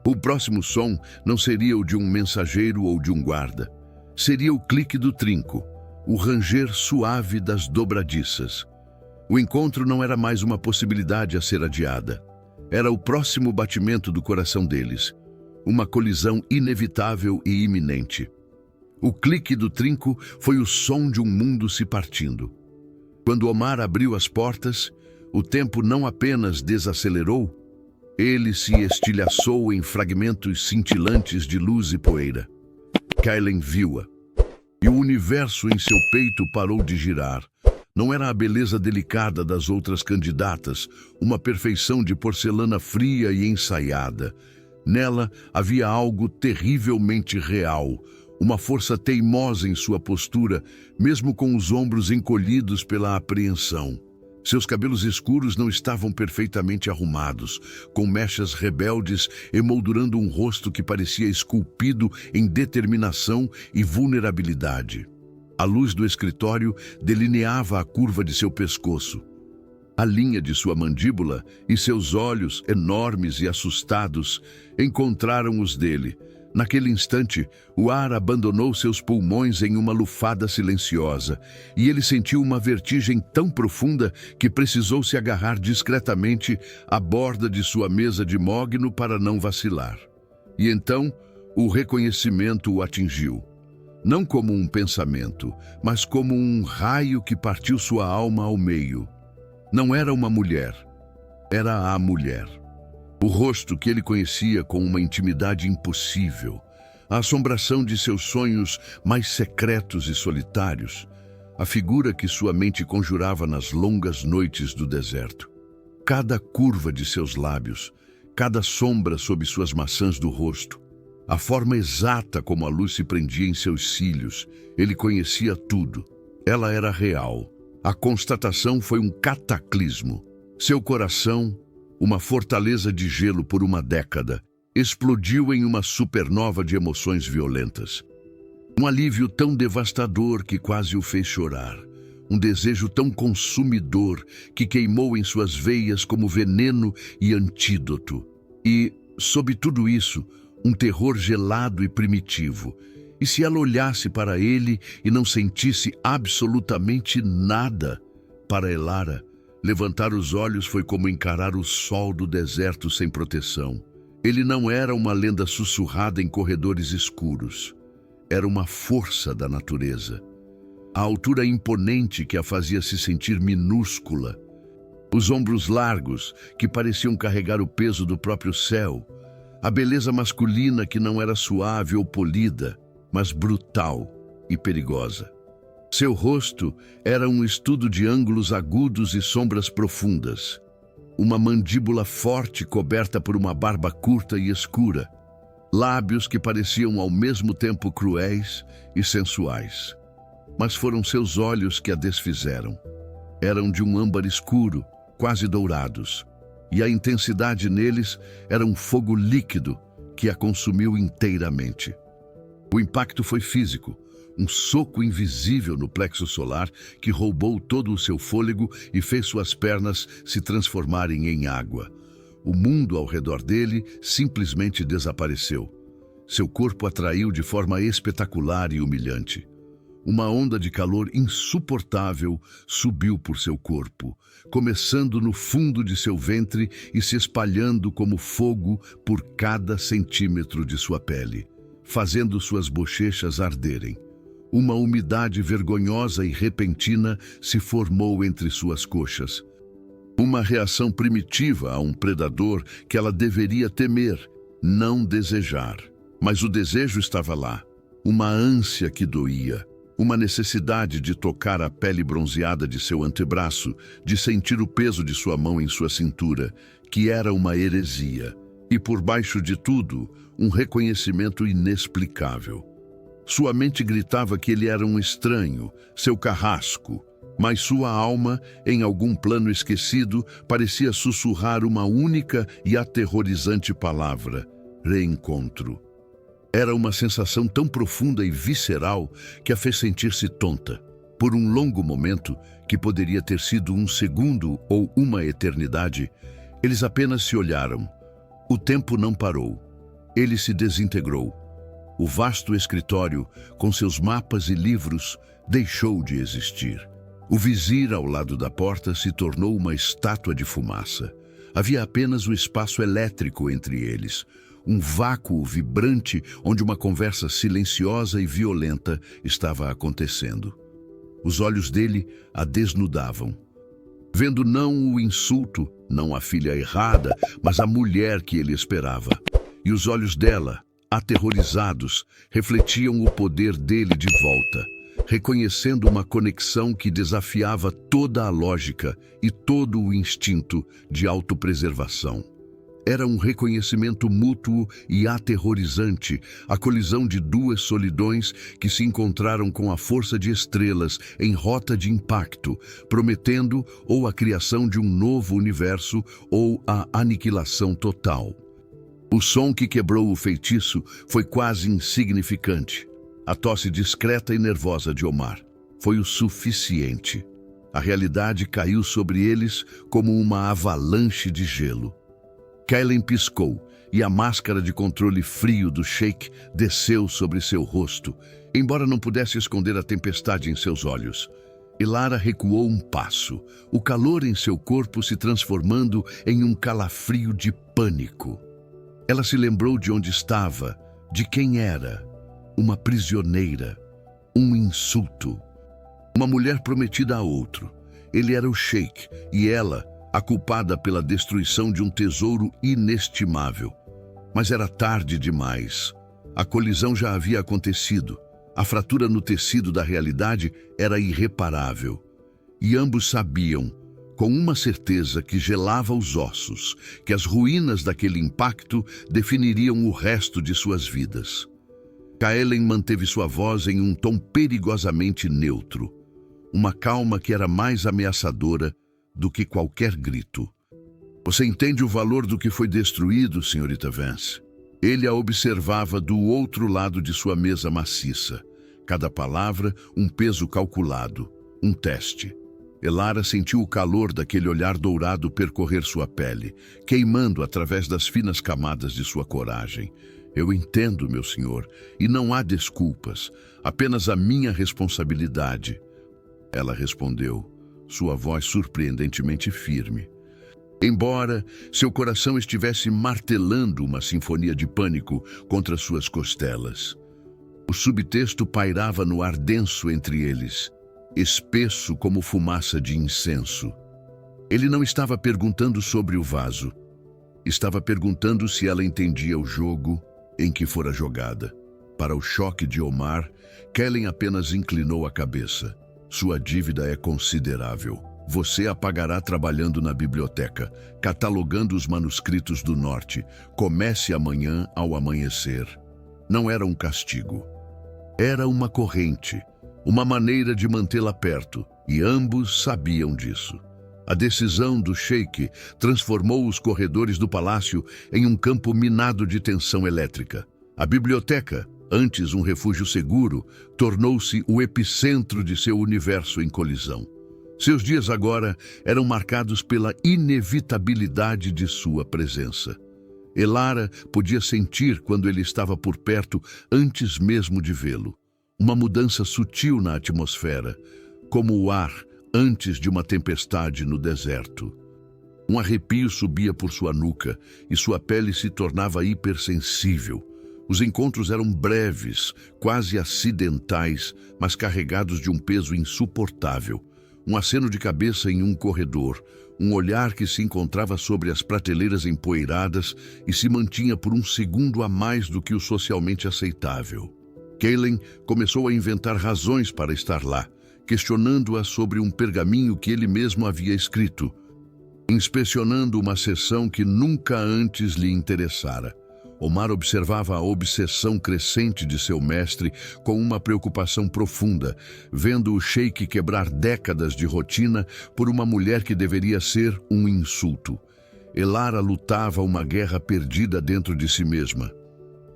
O próximo som não seria o de um mensageiro ou de um guarda. Seria o clique do trinco, o ranger suave das dobradiças. O encontro não era mais uma possibilidade a ser adiada. Era o próximo batimento do coração deles. Uma colisão inevitável e iminente. O clique do trinco foi o som de um mundo se partindo. Quando Omar abriu as portas, o tempo não apenas desacelerou, ele se estilhaçou em fragmentos cintilantes de luz e poeira. Kaylin viu-a, e o universo em seu peito parou de girar. Não era a beleza delicada das outras candidatas, uma perfeição de porcelana fria e ensaiada. Nela havia algo terrivelmente real, uma força teimosa em sua postura, mesmo com os ombros encolhidos pela apreensão. Seus cabelos escuros não estavam perfeitamente arrumados, com mechas rebeldes emoldurando um rosto que parecia esculpido em determinação e vulnerabilidade. A luz do escritório delineava a curva de seu pescoço, a linha de sua mandíbula, e seus olhos, enormes e assustados, encontraram os dele. Naquele instante, o ar abandonou seus pulmões em uma lufada silenciosa, e ele sentiu uma vertigem tão profunda que precisou se agarrar discretamente à borda de sua mesa de mogno para não vacilar. E então, o reconhecimento o atingiu. Não como um pensamento, mas como um raio que partiu sua alma ao meio. Não era uma mulher, era a mulher. O rosto que ele conhecia com uma intimidade impossível, a assombração de seus sonhos mais secretos e solitários, a figura que sua mente conjurava nas longas noites do deserto. Cada curva de seus lábios, cada sombra sob suas maçãs do rosto, a forma exata como a luz se prendia em seus cílios, ele conhecia tudo. Ela era real. A constatação foi um cataclismo. Seu coração, uma fortaleza de gelo por uma década, explodiu em uma supernova de emoções violentas. Um alívio tão devastador que quase o fez chorar. Um desejo tão consumidor que queimou em suas veias como veneno e antídoto. E, sob tudo isso, um terror gelado e primitivo. E se ela olhasse para ele e não sentisse absolutamente nada? Para Elara, levantar os olhos foi como encarar o sol do deserto sem proteção. Ele não era uma lenda sussurrada em corredores escuros. Era uma força da natureza. A altura imponente que a fazia se sentir minúscula. Os ombros largos, que pareciam carregar o peso do próprio céu. A beleza masculina que não era suave ou polida, mas brutal e perigosa. Seu rosto era um estudo de ângulos agudos e sombras profundas. Uma mandíbula forte coberta por uma barba curta e escura. Lábios que pareciam ao mesmo tempo cruéis e sensuais. Mas foram seus olhos que a desfizeram. Eram de um âmbar escuro, quase dourados. E a intensidade neles era um fogo líquido que a consumiu inteiramente. O impacto foi físico, um soco invisível no plexo solar que roubou todo o seu fôlego e fez suas pernas se transformarem em água. O mundo ao redor dele simplesmente desapareceu. Seu corpo atraiu de forma espetacular e humilhante. Uma onda de calor insuportável subiu por seu corpo, começando no fundo de seu ventre e se espalhando como fogo por cada centímetro de sua pele, fazendo suas bochechas arderem. Uma umidade vergonhosa e repentina se formou entre suas coxas. Uma reação primitiva a um predador que ela deveria temer, não desejar. Mas o desejo estava lá, uma ânsia que doía. Uma necessidade de tocar a pele bronzeada de seu antebraço, de sentir o peso de sua mão em sua cintura, que era uma heresia. E por baixo de tudo, um reconhecimento inexplicável. Sua mente gritava que ele era um estranho, seu carrasco, mas sua alma, em algum plano esquecido, parecia sussurrar uma única e aterrorizante palavra: reencontro. Era uma sensação tão profunda e visceral que a fez sentir-se tonta. Por um longo momento, que poderia ter sido um segundo ou uma eternidade, eles apenas se olharam. O tempo não parou. Ele se desintegrou. O vasto escritório, com seus mapas e livros, deixou de existir. O vizir ao lado da porta se tornou uma estátua de fumaça. Havia apenas o espaço elétrico entre eles, um vácuo vibrante onde uma conversa silenciosa e violenta estava acontecendo. Os olhos dele a desnudavam, vendo não o insulto, não a filha errada, mas a mulher que ele esperava. E os olhos dela, aterrorizados, refletiam o poder dele de volta, reconhecendo uma conexão que desafiava toda a lógica e todo o instinto de autopreservação. Era um reconhecimento mútuo e aterrorizante, a colisão de duas solidões que se encontraram com a força de estrelas em rota de impacto, prometendo ou a criação de um novo universo ou a aniquilação total. O som que quebrou o feitiço foi quase insignificante. A tosse discreta e nervosa de Omar foi o suficiente. A realidade caiu sobre eles como uma avalanche de gelo. Kellen piscou e a máscara de controle frio do Sheik desceu sobre seu rosto, embora não pudesse esconder a tempestade em seus olhos. Elara recuou um passo, o calor em seu corpo se transformando em um calafrio de pânico. Ela se lembrou de onde estava, de quem era. Uma prisioneira, um insulto. Uma mulher prometida a outro. Ele era o Sheik e ela, a culpada pela destruição de um tesouro inestimável. Mas era tarde demais. A colisão já havia acontecido. A fratura no tecido da realidade era irreparável. E ambos sabiam, com uma certeza que gelava os ossos, que as ruínas daquele impacto definiriam o resto de suas vidas. Kaelen manteve sua voz em um tom perigosamente neutro. Uma calma que era mais ameaçadora do que qualquer grito. Você entende o valor do que foi destruído, senhorita Vance? Ele a observava do outro lado de sua mesa maciça. Cada palavra, um peso calculado, um teste. Elara sentiu o calor daquele olhar dourado percorrer sua pele, queimando através das finas camadas de sua coragem. Eu entendo, meu senhor, e não há desculpas, apenas a minha responsabilidade. Ela respondeu, sua voz surpreendentemente firme. Embora seu coração estivesse martelando uma sinfonia de pânico contra suas costelas. O subtexto pairava no ar denso entre eles, espesso como fumaça de incenso. Ele não estava perguntando sobre o vaso. Estava perguntando se ela entendia o jogo em que fora jogada. Para o choque de Omar, Kellen apenas inclinou a cabeça. Sua dívida é considerável. Você a pagará trabalhando na biblioteca, catalogando os manuscritos do norte. Comece amanhã ao amanhecer. Não era um castigo. Era uma corrente, uma maneira de mantê-la perto, e ambos sabiam disso. A decisão do Sheik transformou os corredores do palácio em um campo minado de tensão elétrica. A biblioteca, antes um refúgio seguro, tornou-se o epicentro de seu universo em colisão. Seus dias agora eram marcados pela inevitabilidade de sua presença. Elara podia sentir quando ele estava por perto antes mesmo de vê-lo. Uma mudança sutil na atmosfera, como o ar antes de uma tempestade no deserto. Um arrepio subia por sua nuca e sua pele se tornava hipersensível. Os encontros eram breves, quase acidentais, mas carregados de um peso insuportável. Um aceno de cabeça em um corredor, um olhar que se encontrava sobre as prateleiras empoeiradas e se mantinha por um segundo a mais do que o socialmente aceitável. Kellen começou a inventar razões para estar lá, questionando-a sobre um pergaminho que ele mesmo havia escrito, inspecionando uma seção que nunca antes lhe interessara. Omar observava a obsessão crescente de seu mestre com uma preocupação profunda, vendo o Sheik quebrar décadas de rotina por uma mulher que deveria ser um insulto. Elara lutava uma guerra perdida dentro de si mesma.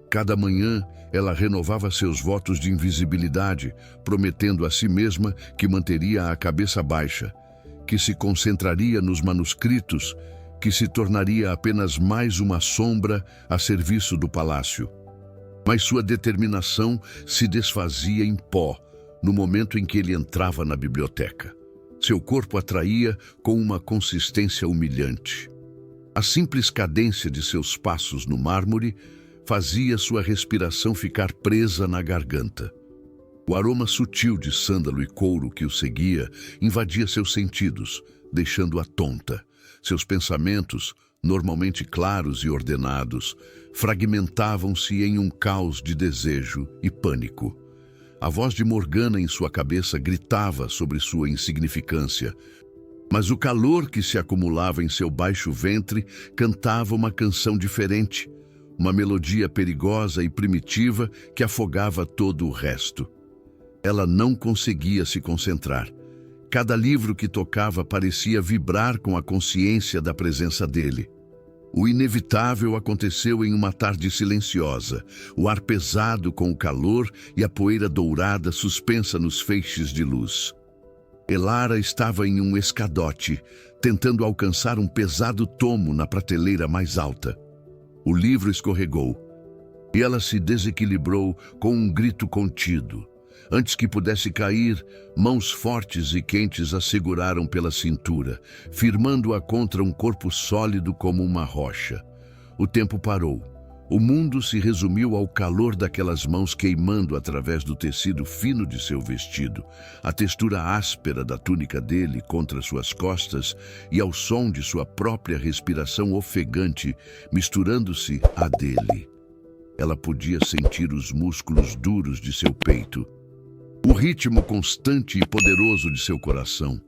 Cada manhã, ela renovava seus votos de invisibilidade, prometendo a si mesma que manteria a cabeça baixa, que se concentraria nos manuscritos, que se tornaria apenas mais uma sombra a serviço do palácio. Mas sua determinação se desfazia em pó no momento em que ele entrava na biblioteca. Seu corpo atraía com uma consistência humilhante. A simples cadência de seus passos no mármore fazia sua respiração ficar presa na garganta. O aroma sutil de sândalo e couro que o seguia invadia seus sentidos, deixando-a tonta. Seus pensamentos, normalmente claros e ordenados, fragmentavam-se em um caos de desejo e pânico. A voz de Morgana em sua cabeça gritava sobre sua insignificância. Mas o calor que se acumulava em seu baixo ventre cantava uma canção diferente, uma melodia perigosa e primitiva que afogava todo o resto. Ela não conseguia se concentrar. Cada livro que tocava parecia vibrar com a consciência da presença dele. O inevitável aconteceu em uma tarde silenciosa, o ar pesado com o calor e a poeira dourada suspensa nos feixes de luz. Elara estava em um escadote, tentando alcançar um pesado tomo na prateleira mais alta. O livro escorregou e ela se desequilibrou com um grito contido. Antes que pudesse cair, mãos fortes e quentes a seguraram pela cintura, firmando-a contra um corpo sólido como uma rocha. O tempo parou. O mundo se resumiu ao calor daquelas mãos queimando através do tecido fino de seu vestido, à textura áspera da túnica dele contra suas costas e ao som de sua própria respiração ofegante misturando-se à dele. Ela podia sentir os músculos duros de seu peito, o ritmo constante e poderoso de seu coração.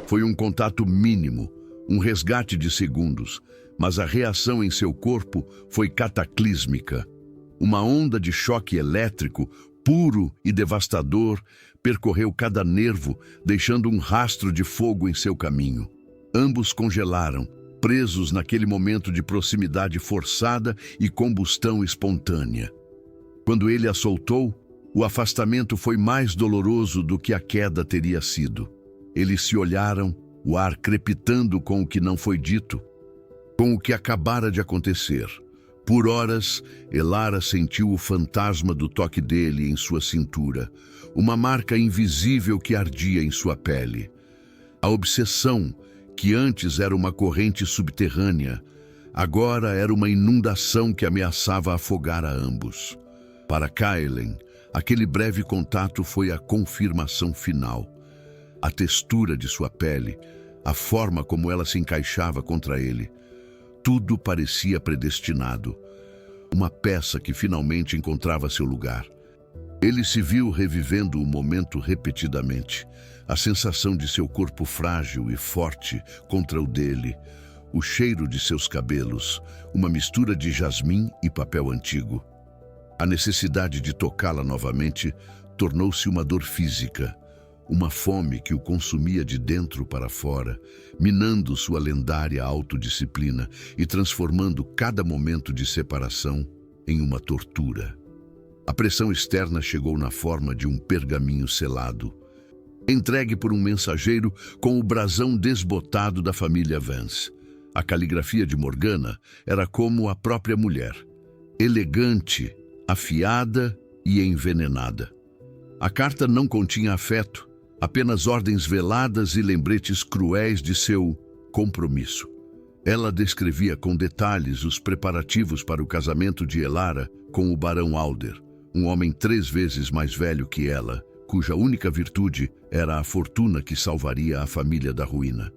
Foi um contato mínimo, um resgate de segundos, mas a reação em seu corpo foi cataclísmica. Uma onda de choque elétrico, puro e devastador, percorreu cada nervo, deixando um rastro de fogo em seu caminho. Ambos congelaram, presos naquele momento de proximidade forçada e combustão espontânea. Quando ele a soltou, o afastamento foi mais doloroso do que a queda teria sido. Eles se olharam, o ar crepitando com o que não foi dito, com o que acabara de acontecer. Por horas, Elara sentiu o fantasma do toque dele em sua cintura, uma marca invisível que ardia em sua pele. A obsessão, que antes era uma corrente subterrânea, agora era uma inundação que ameaçava afogar a ambos. Para Kailen, aquele breve contato foi a confirmação final. A textura de sua pele, a forma como ela se encaixava contra ele, tudo parecia predestinado. Uma peça que finalmente encontrava seu lugar. Ele se viu revivendo o momento repetidamente. A sensação de seu corpo frágil e forte contra o dele. O cheiro de seus cabelos, uma mistura de jasmim e papel antigo. A necessidade de tocá-la novamente tornou-se uma dor física. Uma fome que o consumia de dentro para fora, minando sua lendária autodisciplina e transformando cada momento de separação em uma tortura. A pressão externa chegou na forma de um pergaminho selado, entregue por um mensageiro com o brasão desbotado da família Vance. A caligrafia de Morgana era como a própria mulher, elegante, afiada e envenenada. A carta não continha afeto, apenas ordens veladas e lembretes cruéis de seu compromisso. Ela descrevia com detalhes os preparativos para o casamento de Elara com o barão Alder, um homem 3 vezes mais velho que ela, cuja única virtude era a fortuna que salvaria a família da ruína.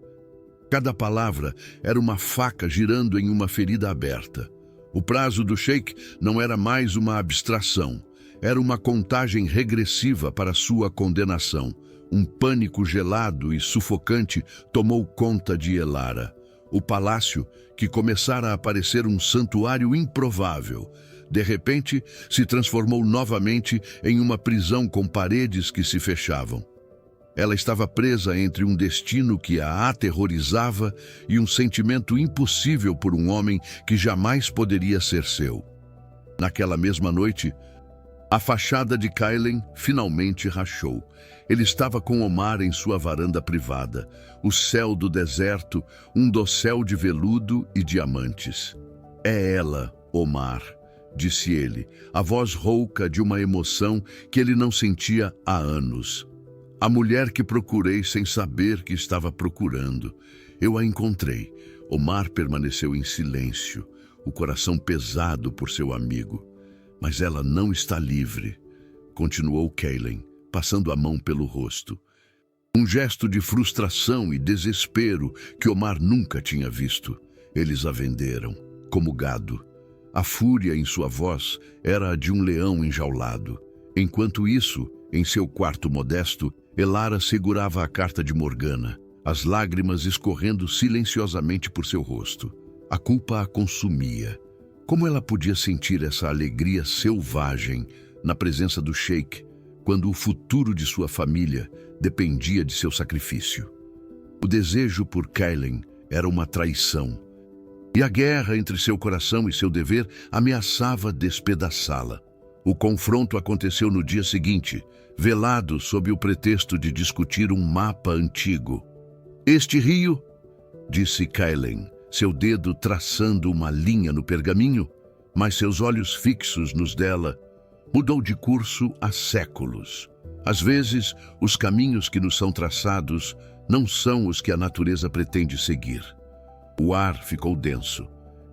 Cada palavra era uma faca girando em uma ferida aberta. O prazo do Sheik não era mais uma abstração, era uma contagem regressiva para sua condenação. Um pânico gelado e sufocante tomou conta de Elara. O palácio, que começara a parecer um santuário improvável, de repente se transformou novamente em uma prisão com paredes que se fechavam. Ela estava presa entre um destino que a aterrorizava e um sentimento impossível por um homem que jamais poderia ser seu. Naquela mesma noite, a fachada de Kailen finalmente rachou. Ele estava com Omar em sua varanda privada, o céu do deserto, um dossel de veludo e diamantes. É ela, Omar, disse ele, a voz rouca de uma emoção que ele não sentia há anos. A mulher que procurei sem saber que estava procurando. Eu a encontrei. Omar permaneceu em silêncio, o coração pesado por seu amigo. Mas ela não está livre, continuou Kailen, passando a mão pelo rosto. Um gesto de frustração e desespero que Omar nunca tinha visto. Eles a venderam, como gado. A fúria em sua voz era a de um leão enjaulado. Enquanto isso, em seu quarto modesto, Elara segurava a carta de Morgana. as lágrimas escorrendo silenciosamente por seu rosto. A culpa a consumia. Como ela podia sentir essa alegria selvagem na presença do sheik, quando o futuro de sua família dependia de seu sacrifício? O desejo por Kaylen era uma traição, e a guerra entre seu coração e seu dever ameaçava despedaçá-la. O confronto aconteceu no dia seguinte, velado sob o pretexto de discutir um mapa antigo. "Este rio", disse Kaylen, seu dedo traçando uma linha no pergaminho, mas seus olhos fixos nos dela, mudou de curso há séculos. Às vezes, os caminhos que nos são traçados não são os que a natureza pretende seguir. O ar ficou denso,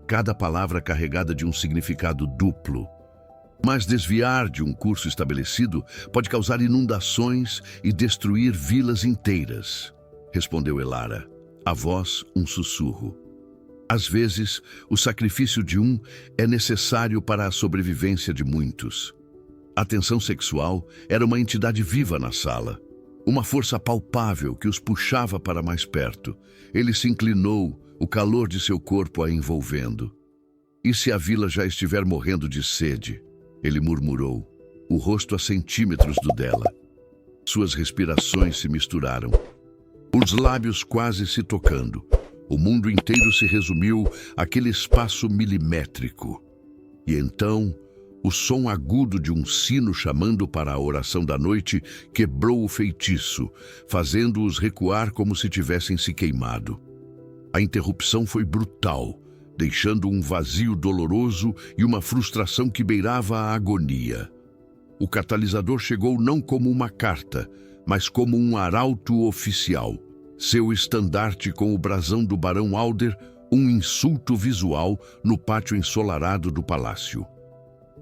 cada palavra carregada de um significado duplo. Mas desviar de um curso estabelecido pode causar inundações e destruir vilas inteiras, respondeu Elara, a voz um sussurro. Às vezes, o sacrifício de um é necessário para a sobrevivência de muitos. A tensão sexual era uma entidade viva na sala, uma força palpável que os puxava para mais perto. Ele se inclinou, o calor de seu corpo a envolvendo. "E se a vila já estiver morrendo de sede?" Ele murmurou, o rosto a centímetros do dela. Suas respirações se misturaram, os lábios quase se tocando. O mundo inteiro se resumiu àquele espaço milimétrico. E então, o som agudo de um sino chamando para a oração da noite quebrou o feitiço, fazendo-os recuar como se tivessem se queimado. A interrupção foi brutal, deixando um vazio doloroso e uma frustração que beirava a agonia. O catalisador chegou não como uma carta, mas como um arauto oficial. Seu estandarte com o brasão do Barão Alder, um insulto visual no pátio ensolarado do palácio.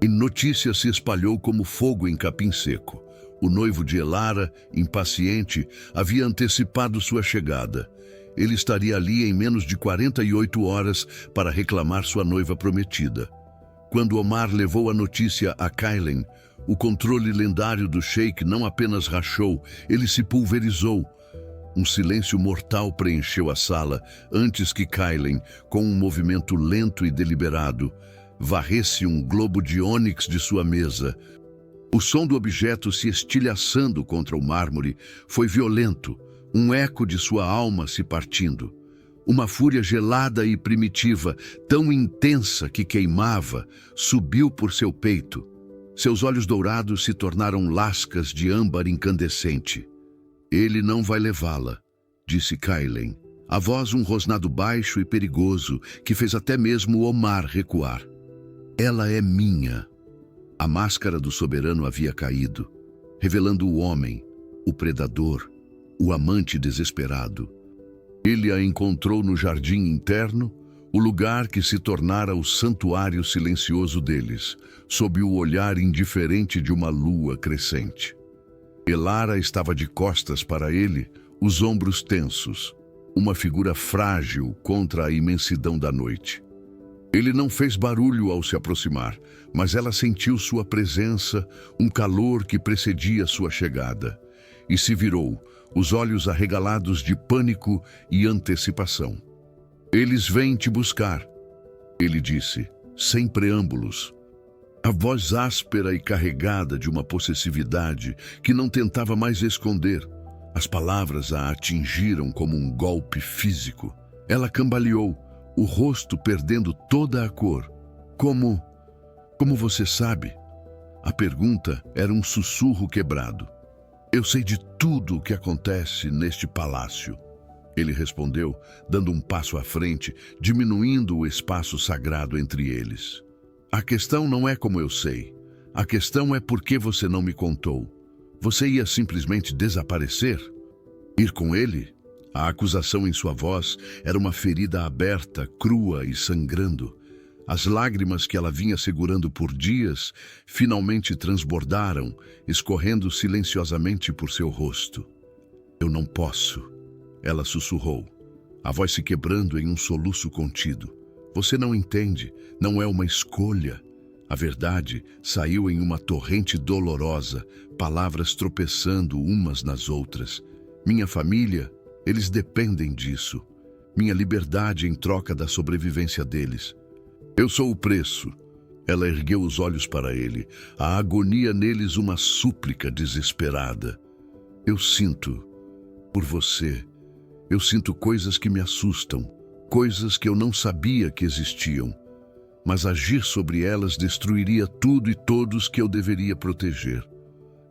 E notícia se espalhou como fogo em capim seco. O noivo de Elara, impaciente, havia antecipado sua chegada. Ele estaria ali em menos de 48 horas para reclamar sua noiva prometida. Quando Omar levou a notícia a Kaylen, o controle lendário do sheik não apenas rachou, ele se pulverizou. Um silêncio mortal preencheu a sala antes que Kaylen, com um movimento lento e deliberado, varresse um globo de ônix de sua mesa. O som do objeto se estilhaçando contra o mármore foi violento, um eco de sua alma se partindo. Uma fúria gelada e primitiva, tão intensa que queimava, subiu por seu peito. Seus olhos dourados se tornaram lascas de âmbar incandescente. "Ele não vai levá-la", disse Kaylen, a voz um rosnado baixo e perigoso que fez até mesmo Omar recuar. "Ela é minha." A máscara do soberano havia caído, revelando o homem, o predador, o amante desesperado. Ele a encontrou no jardim interno, o lugar que se tornara o santuário silencioso deles, sob o olhar indiferente de uma lua crescente. Elara estava de costas para ele, os ombros tensos, uma figura frágil contra a imensidão da noite. Ele não fez barulho ao se aproximar, mas ela sentiu sua presença, um calor que precedia sua chegada, e se virou, os olhos arregalados de pânico e antecipação. "Eles vêm te buscar", ele disse, sem preâmbulos. A voz áspera e carregada de uma possessividade que não tentava mais esconder. As palavras a atingiram como um golpe físico. Ela cambaleou, o rosto perdendo toda a cor. Como você sabe?" A pergunta era um sussurro quebrado. "Eu sei de tudo o que acontece neste palácio", ele respondeu, dando um passo à frente, diminuindo o espaço sagrado entre eles. "A questão não é como eu sei. A questão é por que você não me contou. Você ia simplesmente desaparecer? Ir com ele?" A acusação em sua voz era uma ferida aberta, crua e sangrando. As lágrimas que ela vinha segurando por dias finalmente transbordaram, escorrendo silenciosamente por seu rosto. "Eu não posso", ela sussurrou, a voz se quebrando em um soluço contido. "Você não entende, não é uma escolha." A verdade saiu em uma torrente dolorosa, palavras tropeçando umas nas outras. "Minha família, Eles dependem disso. Minha liberdade em troca da sobrevivência deles. Eu sou o preço. Ela ergueu os olhos para ele, a agonia neles uma súplica desesperada. Eu sinto por você. Eu sinto coisas que me assustam, coisas que eu não sabia que existiam. Mas agir sobre elas destruiria tudo e todos que eu deveria proteger.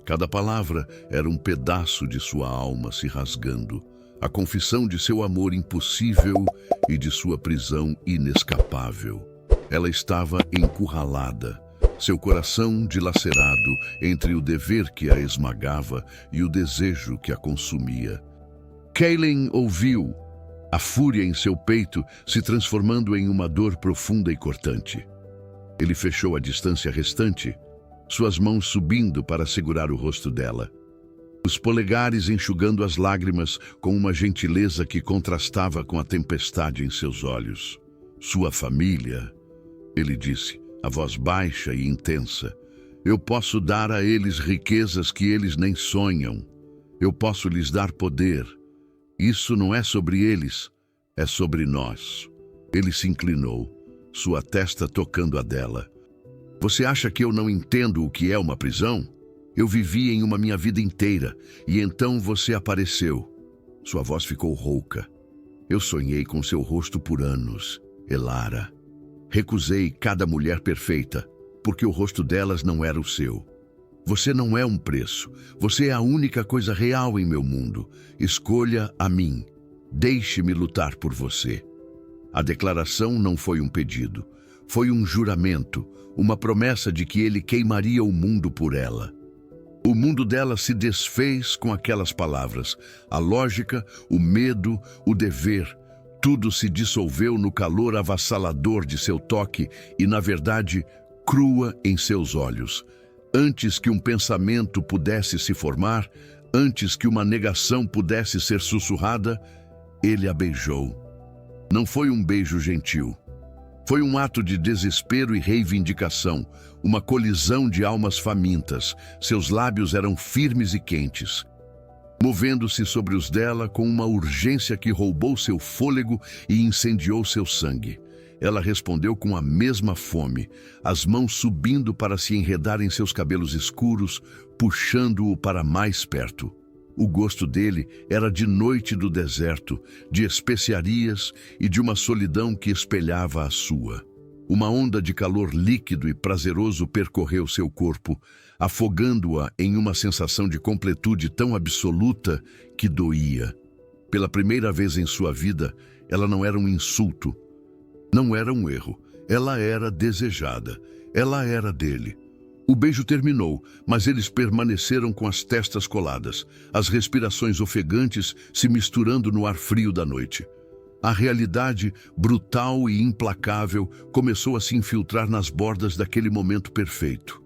Cada palavra era um pedaço de sua alma se rasgando, a confissão de seu amor impossível e de sua prisão inescapável. Ela estava encurralada, seu coração dilacerado entre o dever que a esmagava e o desejo que a consumia. Kaylin ouviu, a fúria em seu peito se transformando em uma dor profunda e cortante. Ele fechou a distância restante, suas mãos subindo para segurar o rosto dela. Os polegares enxugando as lágrimas com uma gentileza que contrastava com a tempestade em seus olhos. Sua família, ele disse, a voz baixa e intensa. Eu posso dar a eles riquezas que eles nem sonham. Eu posso lhes dar poder. Isso não é sobre eles, é sobre nós. Ele se inclinou, sua testa tocando a dela. Você acha que eu não entendo o que é uma prisão? Eu vivi em uma minha vida inteira, e então você apareceu. Sua voz ficou rouca. Eu sonhei com seu rosto por anos, Elara. Recusei cada mulher perfeita, porque o rosto delas não era o seu. Você não é um preço. Você é a única coisa real em meu mundo. Escolha a mim. Deixe-me lutar por você. A declaração não foi um pedido. Foi um juramento, uma promessa de que ele queimaria o mundo por ela. O mundo dela se desfez com aquelas palavras. A lógica, o medo, o dever, tudo se dissolveu no calor avassalador de seu toque e, na verdade, crua em seus olhos. Antes que um pensamento pudesse se formar, antes que uma negação pudesse ser sussurrada, ele a beijou. Não foi um beijo gentil. Foi um ato de desespero e reivindicação, uma colisão de almas famintas. Seus lábios eram firmes e quentes, movendo-se sobre os dela com uma urgência que roubou seu fôlego e incendiou seu sangue. Ela respondeu com a mesma fome, as mãos subindo para se enredar em seus cabelos escuros, puxando-o para mais perto. O gosto dele era de noite do deserto, de especiarias e de uma solidão que espelhava a sua. Uma onda de calor líquido e prazeroso percorreu seu corpo, afogando-a em uma sensação de completude tão absoluta que doía. Pela primeira vez em sua vida, ela não era um insulto, não era um erro. Ela era desejada, ela era dele. O beijo terminou, mas eles permaneceram com as testas coladas, as respirações ofegantes se misturando no ar frio da noite. A realidade, brutal e implacável, começou a se infiltrar nas bordas daquele momento perfeito.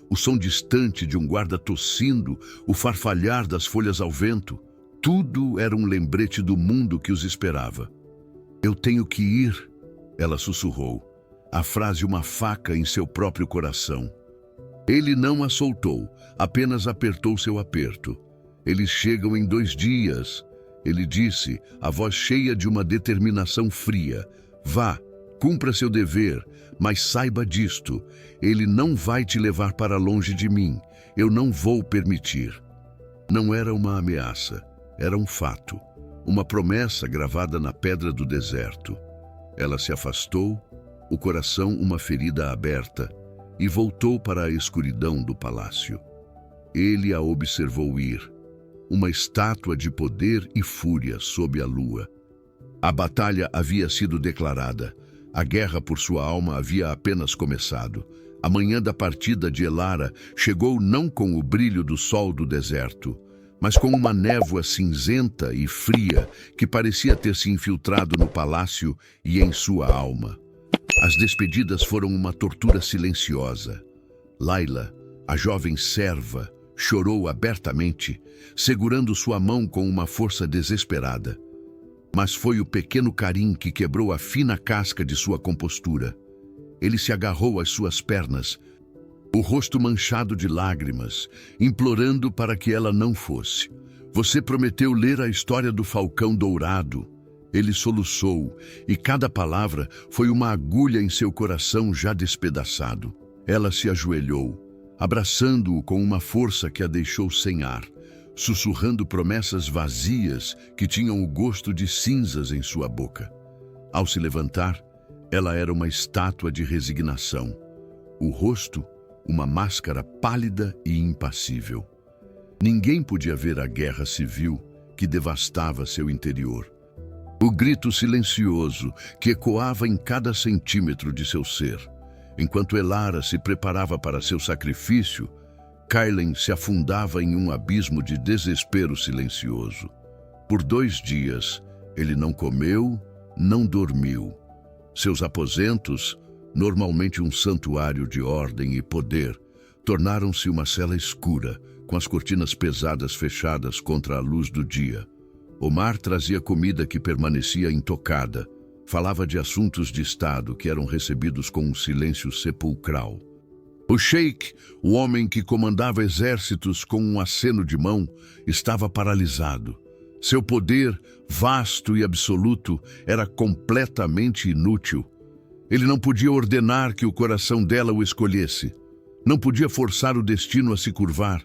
O som distante de um guarda tossindo, o farfalhar das folhas ao vento, tudo era um lembrete do mundo que os esperava. Eu tenho que ir, ela sussurrou, a frase uma faca em seu próprio coração. Ele não a soltou, apenas apertou seu aperto. Eles chegam em 2 dias, ele disse, a voz cheia de uma determinação fria. Vá, cumpra seu dever, mas saiba disto, ele não vai te levar para longe de mim. Eu não vou permitir. Não era uma ameaça, era um fato, uma promessa gravada na pedra do deserto. Ela se afastou, o coração uma ferida aberta, e voltou para a escuridão do palácio. Ele a observou ir, uma estátua de poder e fúria sob a lua. A batalha havia sido declarada. A guerra por sua alma havia apenas começado. A manhã da partida de Elara chegou não com o brilho do sol do deserto, mas com uma névoa cinzenta e fria que parecia ter se infiltrado no palácio e em sua alma. As despedidas foram uma tortura silenciosa. Laila, a jovem serva, chorou abertamente, segurando sua mão com uma força desesperada. Mas foi o pequeno Karim que quebrou a fina casca de sua compostura. Ele se agarrou às suas pernas, o rosto manchado de lágrimas, implorando para que ela não fosse. Você prometeu ler a história do falcão dourado. Ele soluçou, e cada palavra foi uma agulha em seu coração já despedaçado. Ela se ajoelhou, abraçando-o com uma força que a deixou sem ar, sussurrando promessas vazias que tinham o gosto de cinzas em sua boca. Ao se levantar, ela era uma estátua de resignação. O rosto, uma máscara pálida e impassível. Ninguém podia ver a guerra civil que devastava seu interior. O grito silencioso que ecoava em cada centímetro de seu ser. Enquanto Elara se preparava para seu sacrifício, Kailen se afundava em um abismo de desespero silencioso. Por 2 dias, ele não comeu, não dormiu. Seus aposentos, normalmente um santuário de ordem e poder, tornaram-se uma cela escura, com as cortinas pesadas fechadas contra a luz do dia. Omar trazia comida que permanecia intocada, falava de assuntos de Estado que eram recebidos com um silêncio sepulcral. O sheik, o homem que comandava exércitos com um aceno de mão, estava paralisado. Seu poder, vasto e absoluto, era completamente inútil. Ele não podia ordenar que o coração dela o escolhesse. Não podia forçar o destino a se curvar.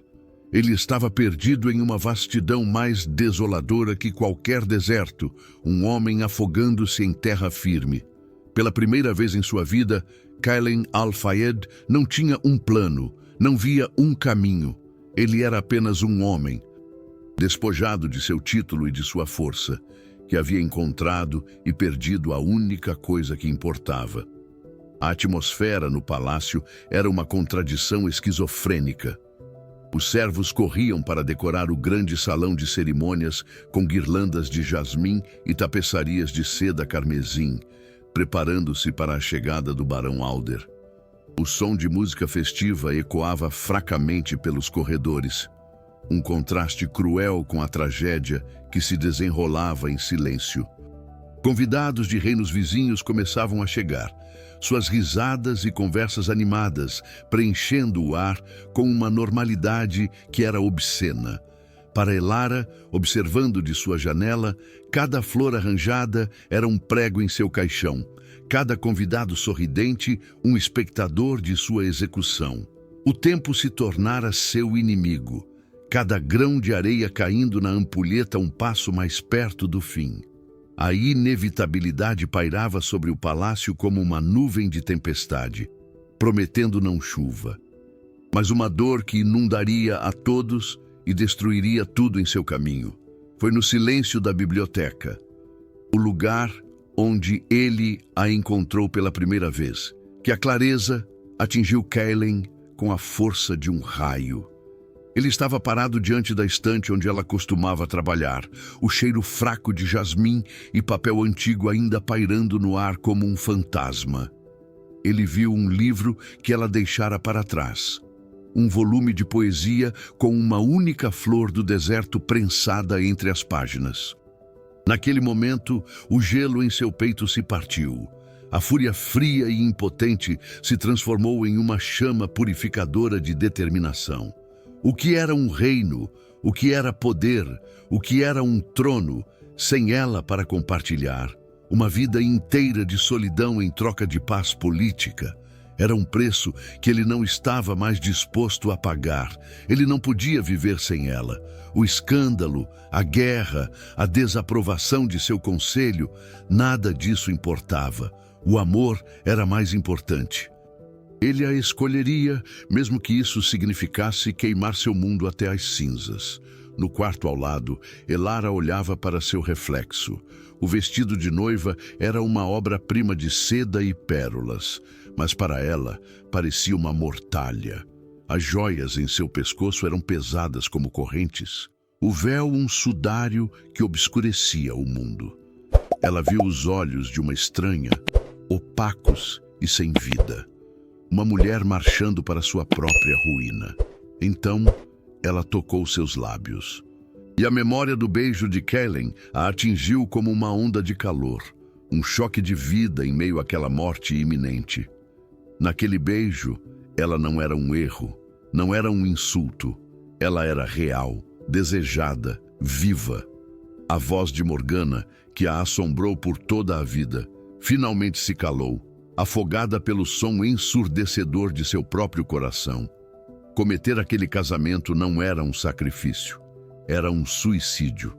Ele estava perdido em uma vastidão mais desoladora que qualquer deserto, um homem afogando-se em terra firme. Pela primeira vez em sua vida, Kailen Al-Fayed não tinha um plano, não via um caminho. Ele era apenas um homem, despojado de seu título e de sua força, que havia encontrado e perdido a única coisa que importava. A atmosfera no palácio era uma contradição esquizofrênica. Os servos corriam para decorar o grande salão de cerimônias com guirlandas de jasmim e tapeçarias de seda carmesim, preparando-se para a chegada do Barão Alder. O som de música festiva ecoava fracamente pelos corredores, um contraste cruel com a tragédia que se desenrolava em silêncio. Convidados de reinos vizinhos começavam a chegar, suas risadas e conversas animadas, preenchendo o ar com uma normalidade que era obscena. Para Elara, observando de sua janela, cada flor arranjada era um prego em seu caixão, cada convidado sorridente, um espectador de sua execução. O tempo se tornara seu inimigo, cada grão de areia caindo na ampulheta um passo mais perto do fim. A inevitabilidade pairava sobre o palácio como uma nuvem de tempestade, prometendo não chuva, mas uma dor que inundaria a todos e destruiria tudo em seu caminho. Foi no silêncio da biblioteca, o lugar onde ele a encontrou pela primeira vez, que a clareza atingiu Kailen com a força de um raio. Ele estava parado diante da estante onde ela costumava trabalhar, o cheiro fraco de jasmim e papel antigo ainda pairando no ar como um fantasma. Ele viu um livro que ela deixara para trás. Um volume de poesia com uma única flor do deserto prensada entre as páginas. Naquele momento, o gelo em seu peito se partiu. A fúria fria e impotente se transformou em uma chama purificadora de determinação. O que era um reino, o que era poder, o que era um trono, sem ela para compartilhar, uma vida inteira de solidão em troca de paz política. Era um preço que ele não estava mais disposto a pagar. Ele não podia viver sem ela. O escândalo, a guerra, a desaprovação de seu conselho, nada disso importava. O amor era mais importante. Ele a escolheria, mesmo que isso significasse queimar seu mundo até as cinzas. No quarto ao lado, Elara olhava para seu reflexo. O vestido de noiva era uma obra-prima de seda e pérolas, mas para ela parecia uma mortalha. As joias em seu pescoço eram pesadas como correntes. O véu um sudário que obscurecia o mundo. Ela viu os olhos de uma estranha, opacos e sem vida. Uma mulher marchando para sua própria ruína. Então, ela tocou seus lábios. E a memória do beijo de Kailen a atingiu como uma onda de calor, um choque de vida em meio àquela morte iminente. Naquele beijo, ela não era um erro, não era um insulto. Ela era real, desejada, viva. A voz de Morgana, que a assombrou por toda a vida, finalmente se calou, afogada pelo som ensurdecedor de seu próprio coração. Cometer aquele casamento não era um sacrifício, era um suicídio.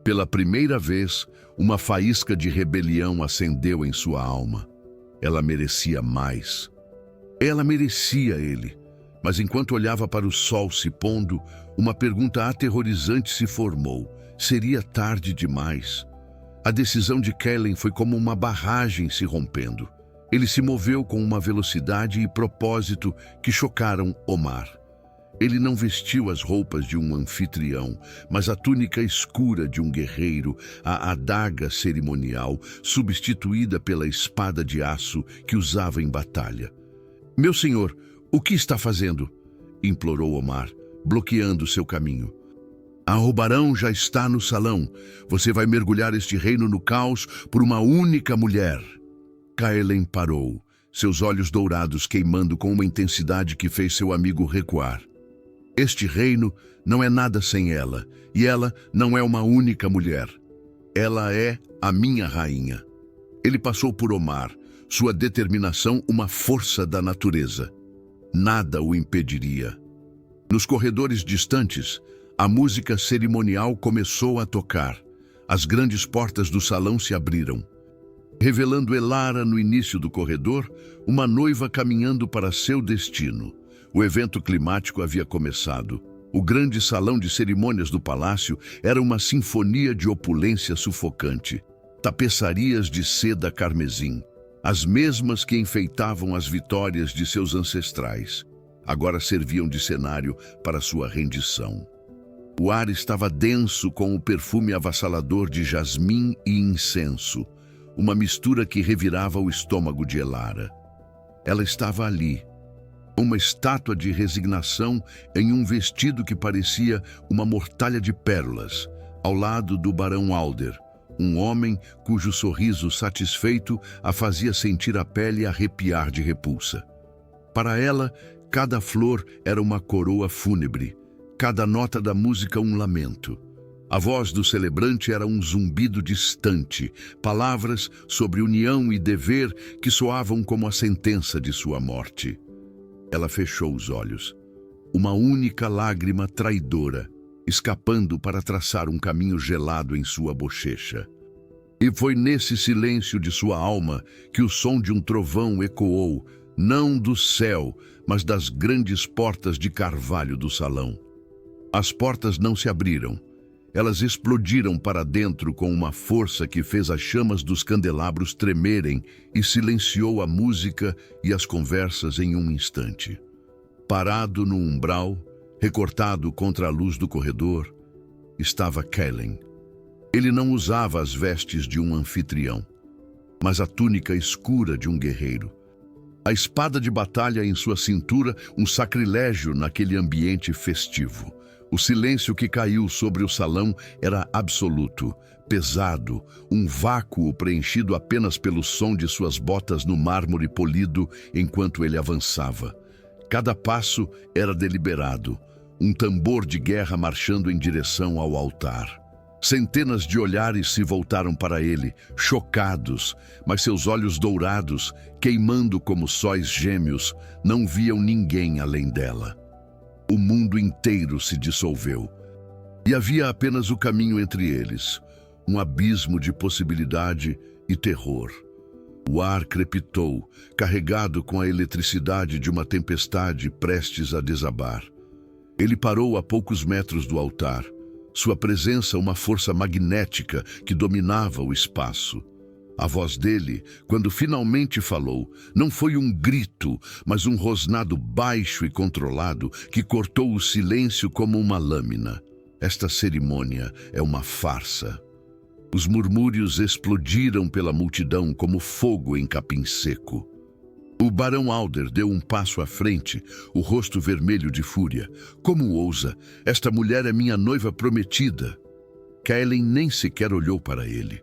Pela primeira vez, uma faísca de rebelião acendeu em sua alma. Ela merecia mais. Ela merecia ele. Mas enquanto olhava para o sol se pondo, uma pergunta aterrorizante se formou. Seria tarde demais? A decisão de Kellen foi como uma barragem se rompendo. Ele se moveu com uma velocidade e propósito que chocaram Omar. Ele não vestiu as roupas de um anfitrião, mas a túnica escura de um guerreiro, a adaga cerimonial, substituída pela espada de aço que usava em batalha. "Meu senhor, o que está fazendo?" implorou Omar, bloqueando seu caminho. "O barão já está no salão. Você vai mergulhar este reino no caos por uma única mulher." Kellen parou, seus olhos dourados queimando com uma intensidade que fez seu amigo recuar. "Este reino não é nada sem ela, e ela não é uma única mulher. Ela é a minha rainha." Ele passou por Omar, sua determinação uma força da natureza. Nada o impediria. Nos corredores distantes, a música cerimonial começou a tocar. As grandes portas do salão se abriram, revelando Elara no início do corredor, uma noiva caminhando para seu destino. O evento climático havia começado. O grande salão de cerimônias do palácio era uma sinfonia de opulência sufocante. Tapeçarias de seda carmesim, as mesmas que enfeitavam as vitórias de seus ancestrais, agora serviam de cenário para sua rendição. O ar estava denso com o perfume avassalador de jasmim e incenso, uma mistura que revirava o estômago de Elara. Ela estava ali, uma estátua de resignação em um vestido que parecia uma mortalha de pérolas, ao lado do barão Alder, um homem cujo sorriso satisfeito a fazia sentir a pele arrepiar de repulsa. Para ela, cada flor era uma coroa fúnebre, cada nota da música um lamento. A voz do celebrante era um zumbido distante, palavras sobre união e dever que soavam como a sentença de sua morte. Ela fechou os olhos, uma única lágrima traidora, escapando para traçar um caminho gelado em sua bochecha. E foi nesse silêncio de sua alma que o som de um trovão ecoou, não do céu, mas das grandes portas de carvalho do salão. As portas não se abriram. Elas explodiram para dentro com uma força que fez as chamas dos candelabros tremerem e silenciou a música e as conversas em um instante. Parado no umbral, recortado contra a luz do corredor, estava Kellen. Ele não usava as vestes de um anfitrião, mas a túnica escura de um guerreiro. A espada de batalha em sua cintura, um sacrilégio naquele ambiente festivo. O silêncio que caiu sobre o salão era absoluto, pesado, um vácuo preenchido apenas pelo som de suas botas no mármore polido enquanto ele avançava. Cada passo era deliberado, um tambor de guerra marchando em direção ao altar. Centenas de olhares se voltaram para ele, chocados, mas seus olhos dourados, queimando como sóis gêmeos, não viam ninguém além dela. O mundo inteiro se dissolveu, e havia apenas o caminho entre eles, um abismo de possibilidade e terror. O ar crepitou, carregado com a eletricidade de uma tempestade prestes a desabar. Ele parou a poucos metros do altar, sua presença uma força magnética que dominava o espaço. A voz dele, quando finalmente falou, não foi um grito, mas um rosnado baixo e controlado que cortou o silêncio como uma lâmina. Esta cerimônia é uma farsa. Os murmúrios explodiram pela multidão como fogo em capim seco. O barão Alder deu um passo à frente, o rosto vermelho de fúria. Como ousa? Esta mulher é minha noiva prometida. Kellen nem sequer olhou para ele.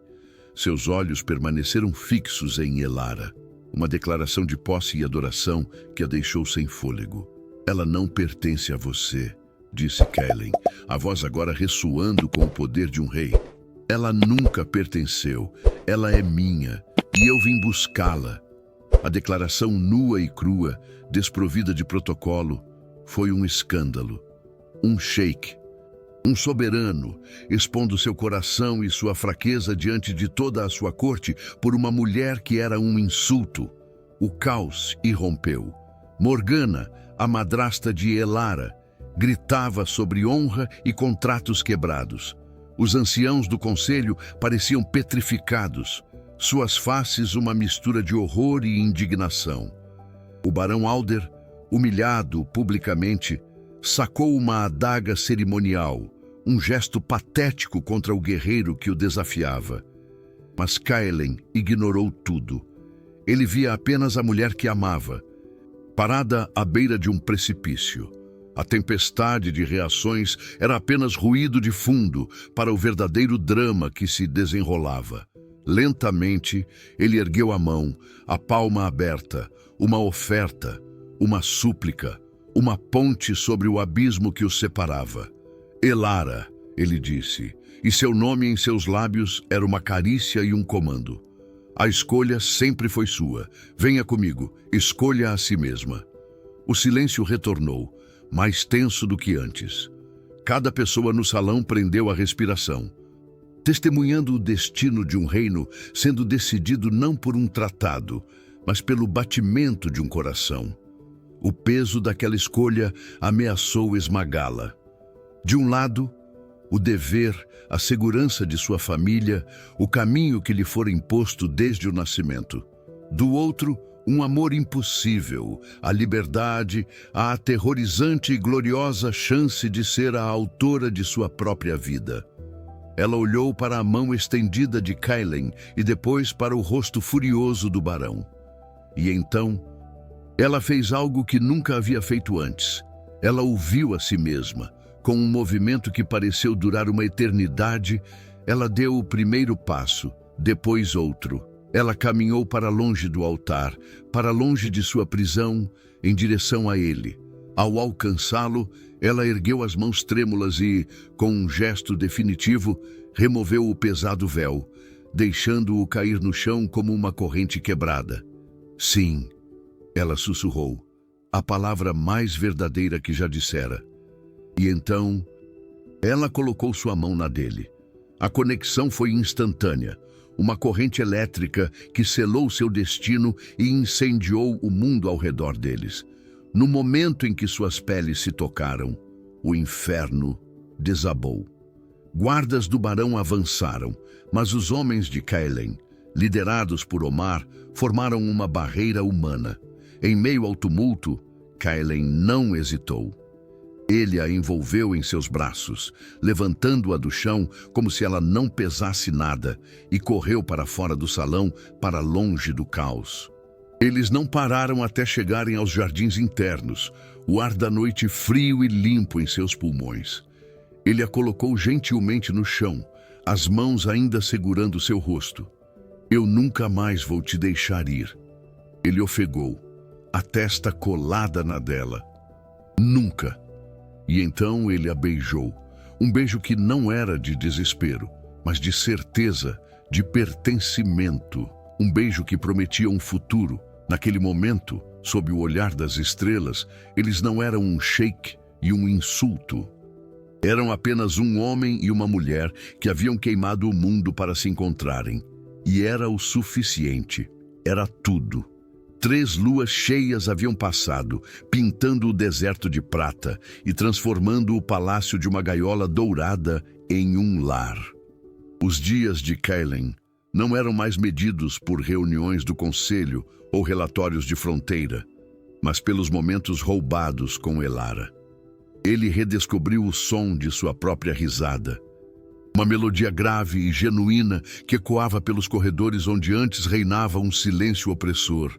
Seus olhos permaneceram fixos em Elara, uma declaração de posse e adoração que a deixou sem fôlego. Ela não pertence a você, disse Kaelen, a voz agora ressoando com o poder de um rei. Ela nunca pertenceu, ela é minha, e eu vim buscá-la. A declaração nua e crua, desprovida de protocolo, foi um escândalo. Um sheik, um soberano, expondo seu coração e sua fraqueza diante de toda a sua corte por uma mulher que era um insulto. O caos irrompeu. Morgana, a madrasta de Elara, gritava sobre honra e contratos quebrados. Os anciãos do conselho pareciam petrificados, suas faces uma mistura de horror e indignação. O barão Alder, humilhado publicamente, sacou uma adaga cerimonial, um gesto patético contra o guerreiro que o desafiava. Mas Kaelen ignorou tudo. Ele via apenas a mulher que amava, parada à beira de um precipício. A tempestade de reações era apenas ruído de fundo para o verdadeiro drama que se desenrolava. Lentamente, ele ergueu a mão, a palma aberta, uma oferta, uma súplica, uma ponte sobre o abismo que os separava. Elara, ele disse, e seu nome em seus lábios era uma carícia e um comando. A escolha sempre foi sua. Venha comigo, escolha a si mesma. O silêncio retornou, mais tenso do que antes. Cada pessoa no salão prendeu a respiração, testemunhando o destino de um reino sendo decidido não por um tratado, mas pelo batimento de um coração. O peso daquela escolha ameaçou esmagá-la. De um lado, o dever, a segurança de sua família, o caminho que lhe fora imposto desde o nascimento. Do outro, um amor impossível, a liberdade, a aterrorizante e gloriosa chance de ser a autora de sua própria vida. Ela olhou para a mão estendida de Kaelen e depois para o rosto furioso do barão. E então, ela fez algo que nunca havia feito antes. Ela ouviu a si mesma. Com um movimento que pareceu durar uma eternidade, ela deu o primeiro passo, depois outro. Ela caminhou para longe do altar, para longe de sua prisão, em direção a ele. Ao alcançá-lo, ela ergueu as mãos trêmulas e, com um gesto definitivo, removeu o pesado véu, deixando-o cair no chão como uma corrente quebrada. Sim, ela sussurrou, a palavra mais verdadeira que já dissera. E então, ela colocou sua mão na dele. A conexão foi instantânea, uma corrente elétrica que selou seu destino e incendiou o mundo ao redor deles. No momento em que suas peles se tocaram, o inferno desabou. Guardas do barão avançaram, mas os homens de Kaelen, liderados por Omar, formaram uma barreira humana. Em meio ao tumulto, Kaelen não hesitou. Ele a envolveu em seus braços, levantando-a do chão como se ela não pesasse nada, e correu para fora do salão, para longe do caos. Eles não pararam até chegarem aos jardins internos, o ar da noite frio e limpo em seus pulmões. Ele a colocou gentilmente no chão, as mãos ainda segurando seu rosto. Eu nunca mais vou te deixar ir. Ele ofegou, a testa colada na dela. Nunca. E então ele a beijou, um beijo que não era de desespero, mas de certeza, de pertencimento. Um beijo que prometia um futuro. Naquele momento, sob o olhar das estrelas, eles não eram um sheik e um insulto. Eram apenas um homem e uma mulher que haviam queimado o mundo para se encontrarem. E era o suficiente. Era tudo. 3 luas cheias haviam passado, pintando o deserto de prata e transformando o palácio de uma gaiola dourada em um lar. Os dias de Kaelen não eram mais medidos por reuniões do conselho ou relatórios de fronteira, mas pelos momentos roubados com Elara. Ele redescobriu o som de sua própria risada. Uma melodia grave e genuína que ecoava pelos corredores onde antes reinava um silêncio opressor.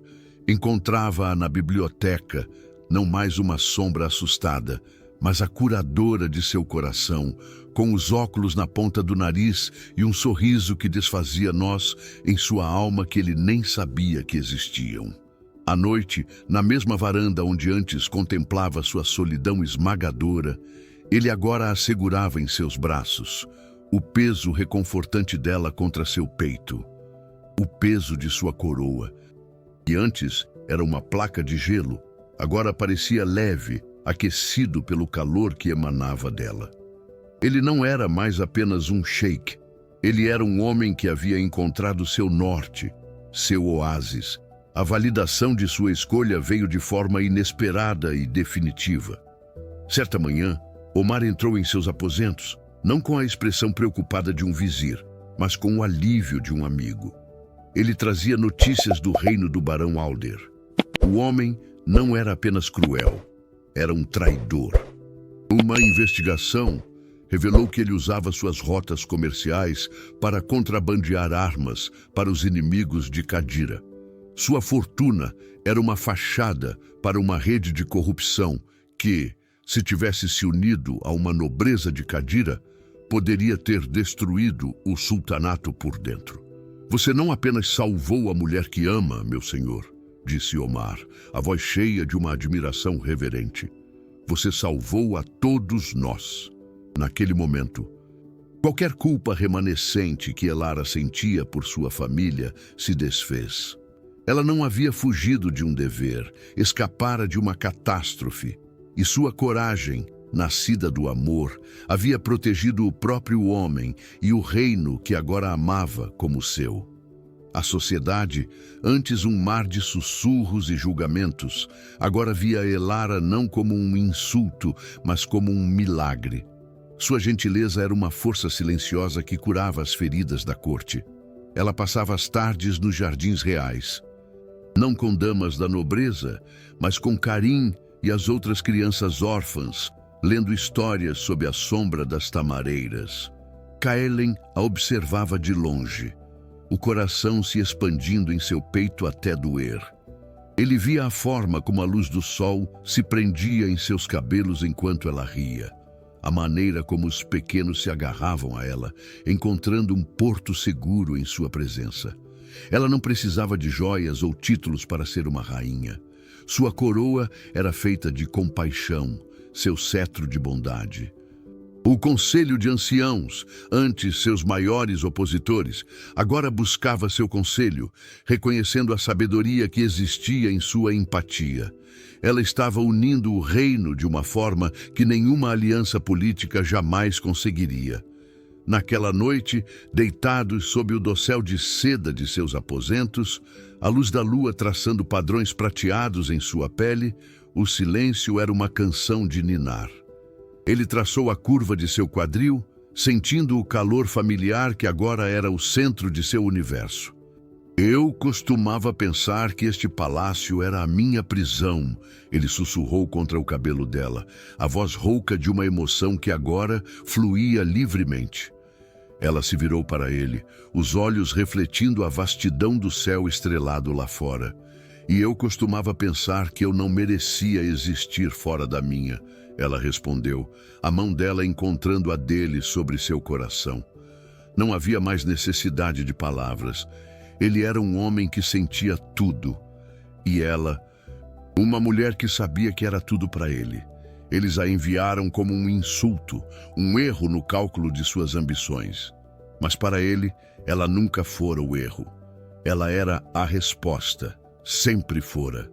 Encontrava-a na biblioteca, não mais uma sombra assustada, mas a curadora de seu coração, com os óculos na ponta do nariz e um sorriso que desfazia nós em sua alma que ele nem sabia que existiam. À noite, na mesma varanda onde antes contemplava sua solidão esmagadora, Ele agora a segurava em seus braços, o peso reconfortante dela contra seu peito, o peso de sua coroa, que antes era uma placa de gelo, agora parecia leve, aquecido pelo calor que emanava dela. Ele não era mais apenas um sheik, ele era um homem que havia encontrado seu norte, seu oásis. A validação de sua escolha veio de forma inesperada e definitiva. Certa manhã, Omar entrou em seus aposentos, não com a expressão preocupada de um vizir, mas com o alívio de um amigo. Ele trazia notícias do reino do Barão Alder. O homem não era apenas cruel, era um traidor. Uma investigação revelou que ele usava suas rotas comerciais para contrabandear armas para os inimigos de Qadira. Sua fortuna era uma fachada para uma rede de corrupção que, se tivesse se unido a uma nobreza de Qadira, poderia ter destruído o sultanato por dentro. Você não apenas salvou a mulher que ama, meu senhor, disse Omar, a voz cheia de uma admiração reverente. Você salvou a todos nós. Naquele momento, qualquer culpa remanescente que Elara sentia por sua família se desfez. Ela não havia fugido de um dever, escapara de uma catástrofe, e sua coragem, nascida do amor, havia protegido o próprio homem e o reino que agora amava como seu. A sociedade, antes um mar de sussurros e julgamentos, agora via Elara não como um insulto, mas como um milagre. Sua gentileza era uma força silenciosa que curava as feridas da corte. Ela passava as tardes nos jardins reais, não com damas da nobreza, mas com Karim e as outras crianças órfãs, lendo histórias sob a sombra das tamareiras. Kaelen a observava de longe, o coração se expandindo em seu peito até doer. Ele via a forma como a luz do sol se prendia em seus cabelos enquanto ela ria, a maneira como os pequenos se agarravam a ela, encontrando um porto seguro em sua presença. Ela não precisava de joias ou títulos para ser uma rainha. Sua coroa era feita de compaixão, seu cetro de bondade. O conselho de anciãos, antes seus maiores opositores, agora buscava seu conselho, reconhecendo a sabedoria que existia em sua empatia. Ela estava unindo o reino de uma forma que nenhuma aliança política jamais conseguiria. Naquela noite, deitados sob o dossel de seda de seus aposentos, a luz da lua traçando padrões prateados em sua pele, o silêncio era uma canção de ninar. Ele traçou a curva de seu quadril, sentindo o calor familiar que agora era o centro de seu universo. Eu costumava pensar que este palácio era a minha prisão, ele sussurrou contra o cabelo dela, a voz rouca de uma emoção que agora fluía livremente. Ela se virou para ele, os olhos refletindo a vastidão do céu estrelado lá fora. E eu costumava pensar que eu não merecia existir fora da minha, ela respondeu, a mão dela encontrando a dele sobre seu coração. Não havia mais necessidade de palavras. Ele era um homem que sentia tudo. E ela, uma mulher que sabia que era tudo para ele. Eles a enviaram como um insulto, um erro no cálculo de suas ambições. Mas para ele, ela nunca fora o erro. Ela era a resposta, sempre fora.